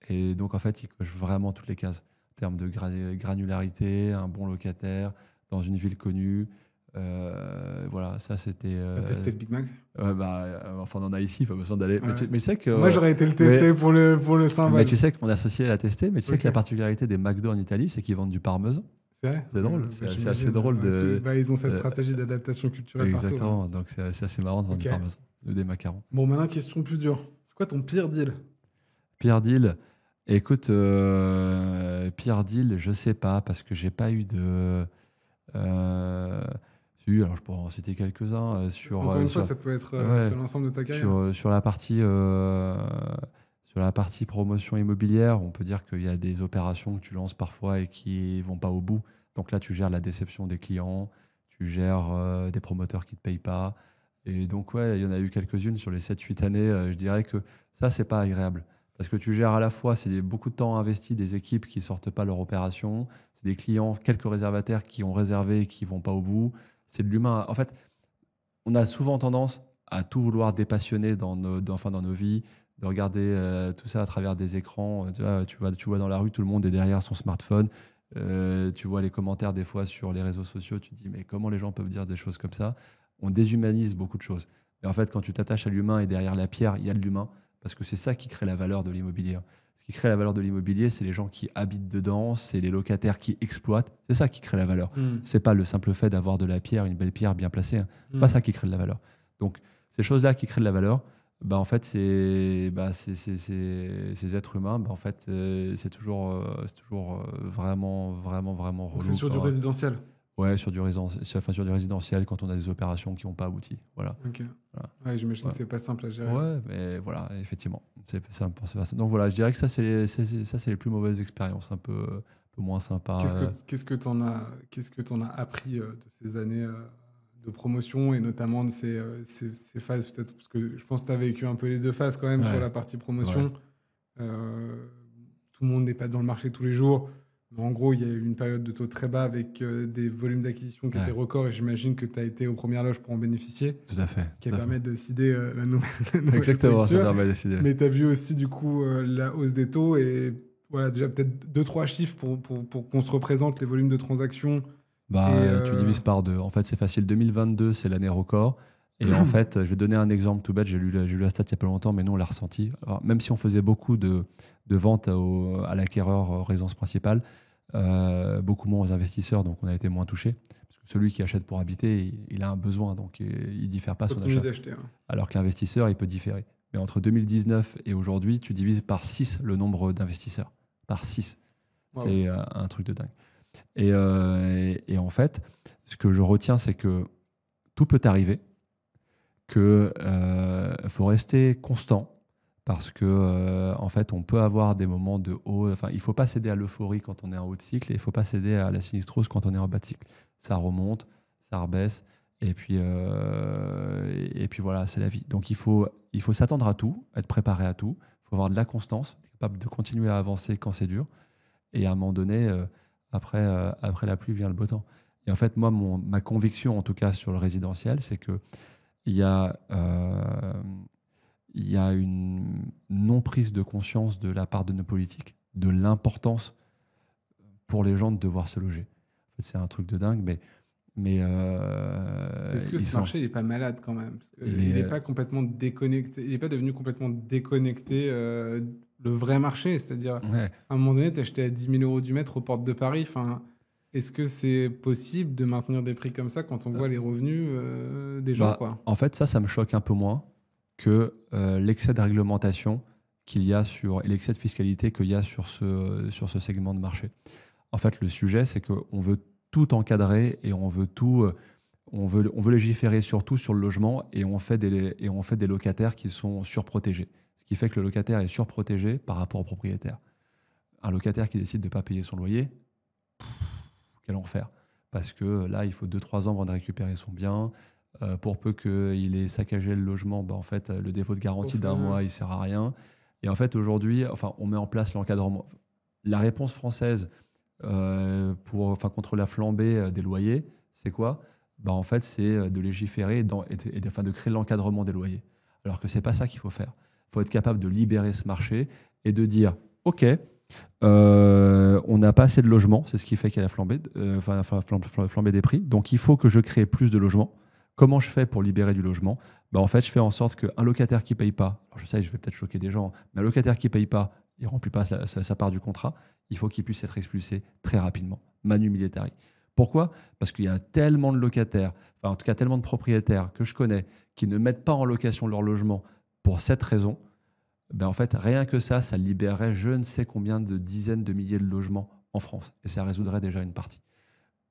Et donc, en fait, il coche vraiment toutes les cases. En termes de granularité, un bon locataire, dans une ville connue. Voilà, ça, c'était... T'as testé le Big Mac? Enfin, on en a ici, pas besoin d'aller... Ouais. Mais tu sais que... Moi, j'aurais été le tester pour le symbole. Mais tu sais que mon associé l'a testé, mais tu sais Ok. que la particularité des McDo en Italie, c'est qu'ils vendent du parmesan. C'est vrai? C'est drôle, c'est J'imagine. assez drôle de... Ils ont cette stratégie d'adaptation culturelle partout. Exactement, donc c'est assez marrant de vendre du Ok. parmesan, des macarons. Bon, maintenant, question plus dure. C'est quoi ton pire deal? Pire deal, écoute, pire deal, je sais pas, parce que j'ai pas eu de... si, alors je pourrais en citer quelques-uns Encore une fois, ça peut être ouais, sur l'ensemble de ta carrière. sur la partie promotion immobilière, on peut dire qu'il y a des opérations que tu lances parfois et qui vont pas au bout. Donc là, tu gères la déception des clients, tu gères des promoteurs qui te payent pas. Et donc, ouais, il y en a eu quelques-unes sur les 7-8 années. Je dirais que ça, c'est pas agréable. Parce que tu gères à la fois, c'est beaucoup de temps investi, des équipes qui sortent pas leur opération, c'est des clients, quelques réservataires qui ont réservé et qui vont pas au bout. C'est de l'humain. En fait, on a souvent tendance à tout vouloir dépassionner enfin, dans nos vies, de regarder tout ça à travers des écrans. Tu vois dans la rue, tout le monde est derrière son smartphone. Tu vois les commentaires des fois sur les réseaux sociaux, tu te dis mais comment les gens peuvent dire des choses comme ça? On déshumanise beaucoup de choses. Et en fait, quand tu t'attaches à l'humain et derrière la pierre, il y a de l'humain, parce que c'est ça qui crée la valeur de l'immobilier. Ce qui crée la valeur de l'immobilier, c'est les gens qui habitent dedans, c'est les locataires qui exploitent. C'est ça qui crée la valeur. C'est pas le simple fait d'avoir de la pierre, une belle pierre bien placée. C'est pas ça qui crée de la valeur. Donc, ces choses-là qui créent de la valeur, bah, en fait, ces êtres humains, bah, en fait, c'est toujours vraiment, vraiment, vraiment relou. C'est sur du résidentiel. Ouais, sur du résidentiel, quand on a des opérations qui n'ont pas abouti. Voilà. Ok. Voilà. Ouais, j'imagine que c'est pas simple à gérer. Ouais, mais voilà, effectivement. Donc voilà, je dirais que ça, c'est les plus mauvaises expériences, un peu moins sympa. Qu'est-ce que t'en as appris de ces années de promotion et notamment de ces phases peut-être parce que je pense que tu as vécu un peu les deux phases quand même Ouais. sur la partie promotion. Tout le monde n'est pas dans le marché tous les jours. Mais en gros, il y a eu une période de taux très bas avec des volumes d'acquisition qui étaient records et j'imagine que tu as été aux premières loges pour en bénéficier. Tout à fait. Ce qui permet de décider la nouvelle Exactement, ça structure. permet de décider. Mais tu as vu aussi du coup la hausse des taux et voilà, déjà peut-être 2-3 chiffres pour qu'on se représente les volumes de transactions. Tu divises par deux. En fait, c'est facile. 2022, c'est l'année record. Et en fait, je vais donner un exemple tout bête. J'ai lu la stat il n'y a pas longtemps, mais nous, on l'a ressenti. Alors, même si on faisait beaucoup de ventes à l'acquéreur résidence principale, beaucoup moins aux investisseurs, donc on a été moins touchés. Parce que celui qui achète pour habiter, il a un besoin, donc il ne diffère pas son achat. D'acheter, hein. Alors que l'investisseur, il peut différer. Mais entre 2019 et aujourd'hui, tu divises par 6 le nombre d'investisseurs. Par 6. Wow. C'est un truc de dingue. Et en fait, ce que je retiens, c'est que tout peut arriver, qu'il faut rester constant, parce que en fait, on peut avoir des moments de haut. Enfin, il ne faut pas céder à l'euphorie quand on est en haut de cycle, et il ne faut pas céder à la sinistrose quand on est en bas de cycle. Ça remonte, ça rebaisse, et puis voilà, c'est la vie. Donc il faut s'attendre à tout, être préparé à tout. Il faut avoir de la constance, être capable de continuer à avancer quand c'est dur, et à un moment donné. Après la pluie vient le beau temps. Et en fait, moi, ma conviction, en tout cas sur le résidentiel, c'est qu'il y a une non-prise de conscience de la part de nos politiques, de l'importance pour les gens de devoir se loger. En fait, c'est un truc de dingue, mais est-ce que ce marché, il n'est pas malade quand même? Il n'est pas complètement déconnecté. Il n'est pas devenu complètement déconnecté le vrai marché, c'est-à-dire à un moment donné, tu achetais à 10 000 euros du mètre aux portes de Paris. Enfin, est-ce que c'est possible de maintenir des prix comme ça quand on voit les revenus des gens quoi? En fait, ça me choque un peu moins que l'excès de réglementation qu'il y a et l'excès de fiscalité qu'il y a sur ce segment de marché. En fait, le sujet, c'est qu'on veut tout encadrer et on veut légiférer surtout sur le logement et on fait des locataires qui sont surprotégés. Ce qui fait que le locataire est surprotégé par rapport au propriétaire. Un locataire qui décide de ne pas payer son loyer, quel enfer. Parce que là, il faut 2-3 ans avant de récupérer son bien. Pour peu qu'il ait saccagé le logement, en fait, le dépôt de garantie d'un mois, il ne sert à rien. Et en fait, aujourd'hui, on met en place l'encadrement. La réponse française contre la flambée des loyers, c'est quoi? En fait, c'est de légiférer et de créer l'encadrement des loyers. Alors que ce n'est pas ça qu'il faut faire. Il faut être capable de libérer ce marché et de dire, ok, on n'a pas assez de logements, c'est ce qui fait qu'il y a la flambée des prix. Donc il faut que je crée plus de logements. Comment je fais pour libérer du logement? Bah, en fait, je fais en sorte qu'un locataire qui ne paye pas, alors je sais, je vais peut-être choquer des gens, mais un locataire qui ne paye pas, il ne remplit pas sa part du contrat, il faut qu'il puisse être expulsé très rapidement, manu militari. Pourquoi? Parce qu'il y a tellement de locataires, enfin en tout cas tellement de propriétaires que je connais, qui ne mettent pas en location leur logement pour cette raison. Ben en fait, rien que ça libérerait je ne sais combien de dizaines de milliers de logements en France. Et ça résoudrait déjà une partie.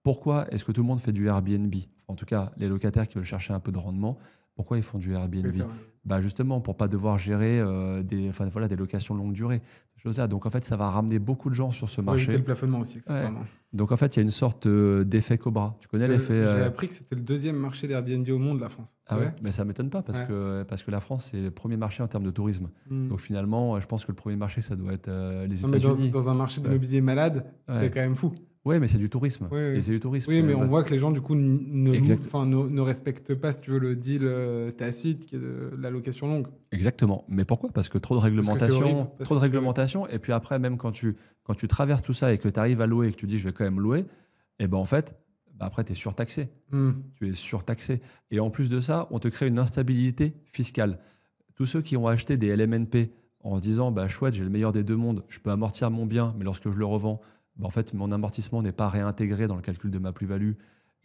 Pourquoi est-ce que tout le monde fait du Airbnb? En tout cas, les locataires qui veulent chercher un peu de rendement, pourquoi ils font du Airbnb? Bah justement, pour pas devoir gérer des locations longue durée. Donc en fait, ça va ramener beaucoup de gens sur ce marché. Éviter le plafonnement aussi, accessoirement. Ouais. Donc en fait, il y a une sorte d'effet Cobra. Tu connais l'effet J'ai appris que c'était le deuxième marché d'Airbnb au monde, la France. Ah ouais, mais ça m'étonne pas parce que la France, c'est le premier marché en termes de tourisme. Donc finalement, je pense que le premier marché, ça doit être les États-Unis. Dans un marché d'immobilier malade, c'est quand même fou. Oui, mais c'est du tourisme. C'est du tourisme. Oui, mais on voit que les gens, du coup, ne respectent pas, si tu veux, le deal tacite qui est de la location longue. Exactement. Mais pourquoi? Parce que trop de réglementation. Et puis après, même quand tu traverses tout ça et que tu arrives à louer et que tu dis je vais quand même louer, et ben en fait, après, tu es surtaxé. Tu es surtaxé. Et en plus de ça, on te crée une instabilité fiscale. Tous ceux qui ont acheté des LMNP en se disant bah, chouette, j'ai le meilleur des deux mondes, je peux amortir mon bien, mais lorsque je le revends, en fait, mon amortissement n'est pas réintégré dans le calcul de ma plus-value.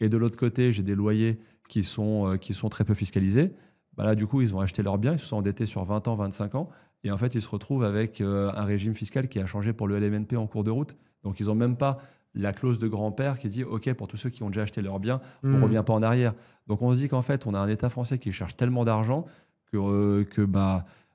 Et de l'autre côté, j'ai des loyers qui sont très peu fiscalisés. Bah là, du coup, ils ont acheté leurs biens, ils se sont endettés sur 20 ans, 25 ans. Et en fait, ils se retrouvent avec un régime fiscal qui a changé pour le LMNP en cours de route. Donc, ils n'ont même pas la clause de grand-père qui dit OK, pour tous ceux qui ont déjà acheté leurs biens, on ne revient pas en arrière. Donc, on se dit qu'en fait, on a un État français qui cherche tellement d'argent que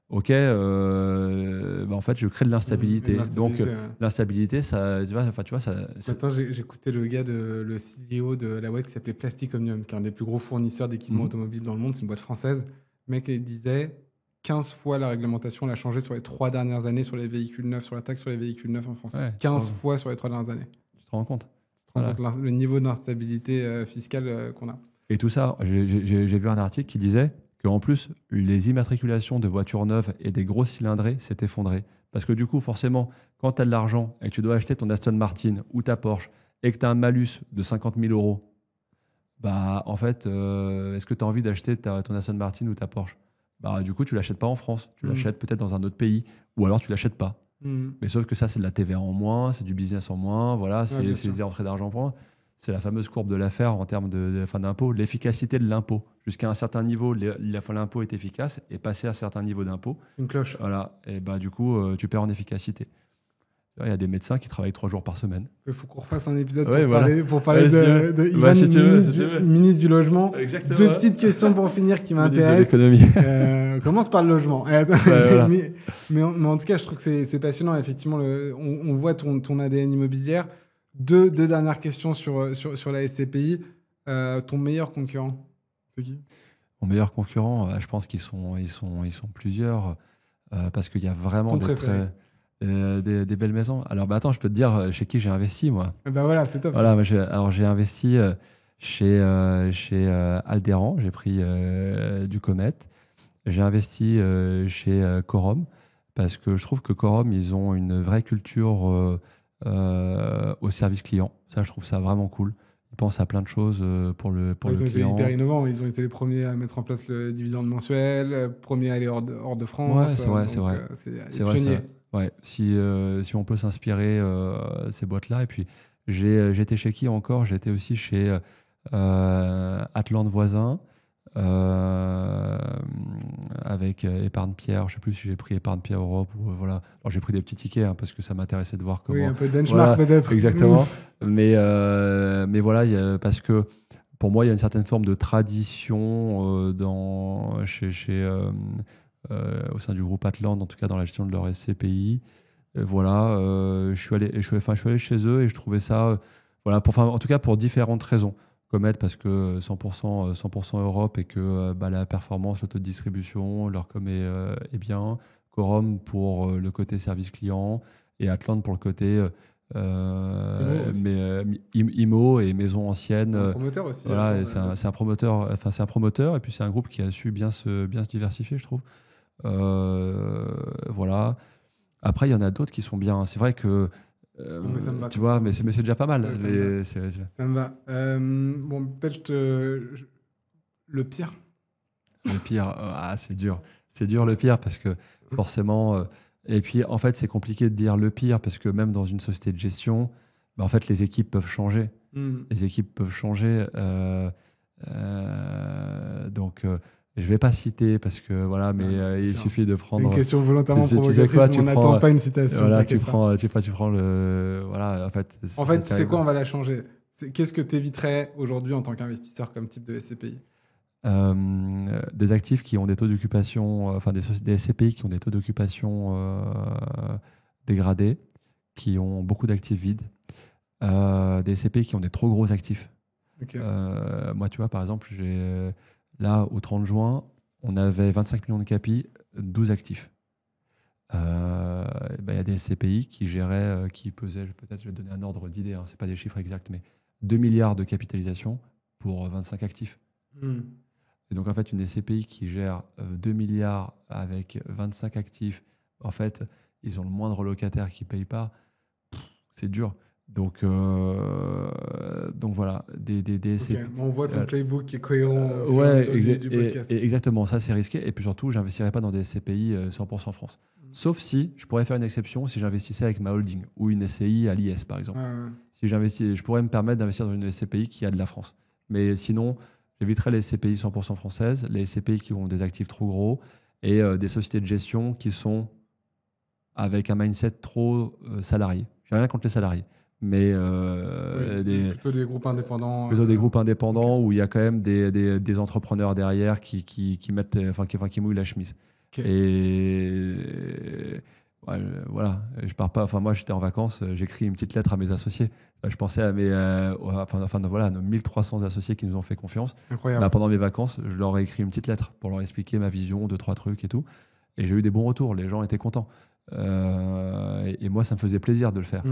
OK, en fait, je crée de l'instabilité. Donc, l'instabilité, ça, tu vois, ça. Ce matin, j'écoutais le gars, le CEO de la boîte qui s'appelait Plastic Omnium, qui est un des plus gros fournisseurs d'équipements automobiles dans le monde. C'est une boîte française. Le mec, il disait 15 fois la réglementation l'a changé sur les 3 dernières années sur les véhicules neufs, sur la taxe sur les véhicules neufs en France. Ouais, 15 fois sur les 3 dernières années. Tu te rends compte? Le niveau d'instabilité fiscale qu'on a. Et tout ça, j'ai vu un article qui disait qu'en plus, les immatriculations de voitures neuves et des gros cylindrés s'est effondré. Parce que du coup, forcément, quand tu as de l'argent et que tu dois acheter ton Aston Martin ou ta Porsche et que tu as un malus de 50 000 €, bah, en fait, est-ce que tu as envie d'acheter ton Aston Martin ou ta Porsche? Bah, du coup, tu ne l'achètes pas en France. Tu l'achètes peut-être dans un autre pays ou alors tu ne l'achètes pas. Mais sauf que ça, c'est de la TVA en moins, c'est du business en moins, voilà, c'est des entrées d'argent en moins. C'est la fameuse courbe de l'affaire en termes d'impôt, l'efficacité de l'impôt. Jusqu'à un certain niveau, l'impôt est efficace et passer à un certain niveau d'impôt. C'est une cloche. Voilà, et bah, du coup, tu perds en efficacité. Il y a des médecins qui travaillent 3 jours par semaine. Il faut qu'on refasse un épisode pour parler de Yvan, ministre du Logement. Exactement. 2 petites questions pour finir qui m'intéressent. Commence par le logement. Mais en tout cas, je trouve que c'est passionnant. Effectivement, on voit ton ADN immobilière. Deux dernières questions sur la SCPI. Ton meilleur concurrent, c'est qui? Mon meilleur concurrent, je pense qu'ils sont plusieurs parce qu'il y a vraiment des belles maisons. Alors, attends, je peux te dire chez qui j'ai investi, moi. Voilà, c'est top. Voilà, j'ai investi chez Alderan, j'ai pris du Comet. J'ai investi chez Quorum parce que je trouve que Quorum, ils ont une vraie culture au service client. Ça, je trouve ça vraiment cool. Ils pensent à plein de choses pour le client. Ils ont été hyper innovants. Ils ont été les premiers à mettre en place le dividende mensuel, premiers à aller hors de France. Ouais, c'est vrai. C'est vrai. Ouais. Si on peut s'inspirer ces boîtes-là. Et puis, j'étais chez qui encore? J'étais aussi chez Atlante Voisin. Avec Épargne Pierre, je sais plus si j'ai pris Épargne Pierre Europe ou voilà. Alors j'ai pris des petits tickets parce que ça m'intéressait de voir comment. Oui, un peu de benchmark peut-être. Exactement. Mais voilà, parce que pour moi il y a une certaine forme de tradition au sein du groupe Atlante, en tout cas dans la gestion de leur SCPI. Voilà, je suis allé chez eux et je trouvais ça, voilà, en tout cas pour différentes raisons. Comet parce que 100% Europe et que la performance, l'autodistribution, leur com est bien. Quorum pour le côté service client et Atlante pour le côté IMO et maison ancienne. C'est un promoteur aussi. Voilà, c'est un promoteur et puis c'est un groupe qui a su bien se diversifier, je trouve. Voilà. Après, il y en a d'autres qui sont bien. C'est vrai que, mais ça me va, tu quoi. vois, mais c'est déjà pas mal. Ouais, ça me va. Ça me va. Bon, peut-être le pire. Le pire, c'est dur. C'est dur le pire parce que forcément. Et puis, en fait, c'est compliqué de dire le pire parce que même dans une société de gestion, bah, en fait, les équipes peuvent changer. Les équipes peuvent changer. Donc, je vais pas citer parce que voilà, mais il suffit de C'est prendre. une question volontairement tu sais provocatrice, quoi, mais tu on prends, n'attend pas une citation. Voilà, tu t'inquiète pas. prends le. Voilà, en fait. En fait, tu sais terrible. quoi, on va la changer. Qu'est-ce que tu éviterais aujourd'hui en tant qu'investisseur comme type de SCPI? Des actifs qui ont des taux d'occupation, enfin des SCPI qui ont des taux d'occupation dégradés, qui ont beaucoup d'actifs vides, des SCPI qui ont des trop gros actifs. Ok. Moi, tu vois, par exemple, là, au 30 juin, on avait 25 millions de capi, 12 actifs. Il y a des SCPI qui géraient, qui pesaient, peut-être je vais te donner un ordre d'idée, hein, ce n'est pas des chiffres exacts, mais 2 milliards de capitalisation pour 25 actifs. Et donc, en fait, une SCPI qui gère 2 milliards avec 25 actifs, en fait, ils ont le moindre locataire qui ne paye pas. C'est dur. Donc voilà, des SCPI. Ok, on voit ton playbook qui est cohérent au fur et à Ouais, mesure du podcast. exactement, ça c'est risqué. Et puis surtout, j'investirais pas dans des SCPI 100% France. Sauf si je pourrais faire une exception si j'investissais avec ma holding ou une SCI à l'IS, par exemple. Si j'investis, je pourrais me permettre d'investir dans une SCPI qui a de la France. Mais sinon, j'éviterais les SCPI 100% françaises, les SCPI qui ont des actifs trop gros et des sociétés de gestion qui sont avec un mindset trop salarié. J'ai rien contre les salariés. Mais plutôt des groupes indépendants. Plutôt des groupes indépendants où il y a quand même des entrepreneurs derrière qui mettent, qui mouillent la chemise. Ok. Et voilà, je pars pas. Enfin, moi, j'étais en vacances, j'écris une petite lettre à mes associés. Je pensais à voilà, nos 1300 associés qui nous ont fait confiance. Incroyable. Bah, pendant mes vacances, je leur ai écrit une petite lettre pour leur expliquer ma vision, 2-3 trucs et tout. Et j'ai eu des bons retours. Les gens étaient contents. Et moi, ça me faisait plaisir de le faire.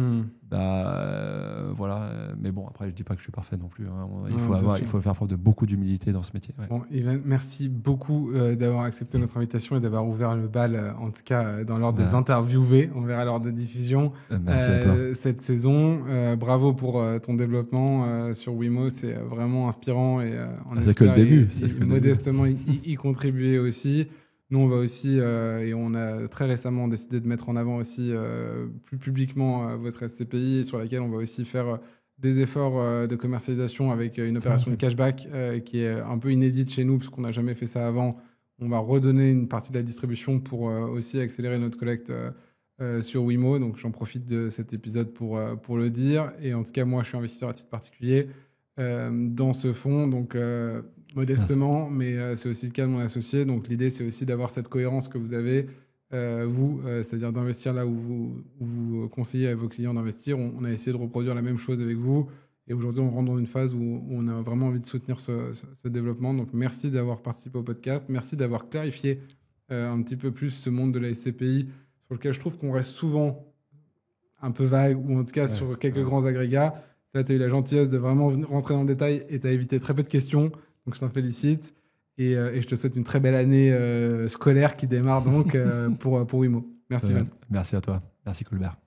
Voilà. Mais bon, après, je dis pas que je suis parfait non plus. Hein. Il faut faire preuve de beaucoup d'humilité dans ce métier. Ouais. Bon, Ivan, merci beaucoup d'avoir accepté notre invitation et d'avoir ouvert le bal, en tout cas dans l'ordre des interviewés. On verra l'ordre de diffusion merci à toi. cette saison. Bravo pour ton développement sur Wimo. C'est vraiment inspirant et c'est que le début. Modestement, y contribuer aussi. Nous, on va aussi, et on a très récemment décidé de mettre en avant aussi plus publiquement votre SCPI, sur laquelle on va aussi faire des efforts de commercialisation avec une opération de cashback qui est un peu inédite chez nous, parce qu'on n'a jamais fait ça avant. On va redonner une partie de la distribution pour aussi accélérer notre collecte sur Wimo. Donc, j'en profite de cet épisode pour le dire. Et en tout cas, moi, je suis investisseur à titre particulier dans ce fonds. Donc, modestement, mais c'est aussi le cas de mon associé. Donc l'idée, c'est aussi d'avoir cette cohérence que vous avez, c'est-à-dire d'investir là où vous conseillez à vos clients d'investir. On a essayé de reproduire la même chose avec vous. Et aujourd'hui, on rentre dans une phase où on a vraiment envie de soutenir ce développement. Donc merci d'avoir participé au podcast. Merci d'avoir clarifié un petit peu plus ce monde de la SCPI, sur lequel je trouve qu'on reste souvent un peu vague, ou en tout cas sur quelques grands agrégats. Là, tu as eu la gentillesse de vraiment rentrer dans le détail et tu as évité très peu de questions. Donc, je t'en félicite et je te souhaite une très belle année scolaire qui démarre donc pour Wimo. Merci, Ivan. Merci à toi. Merci, Colbert.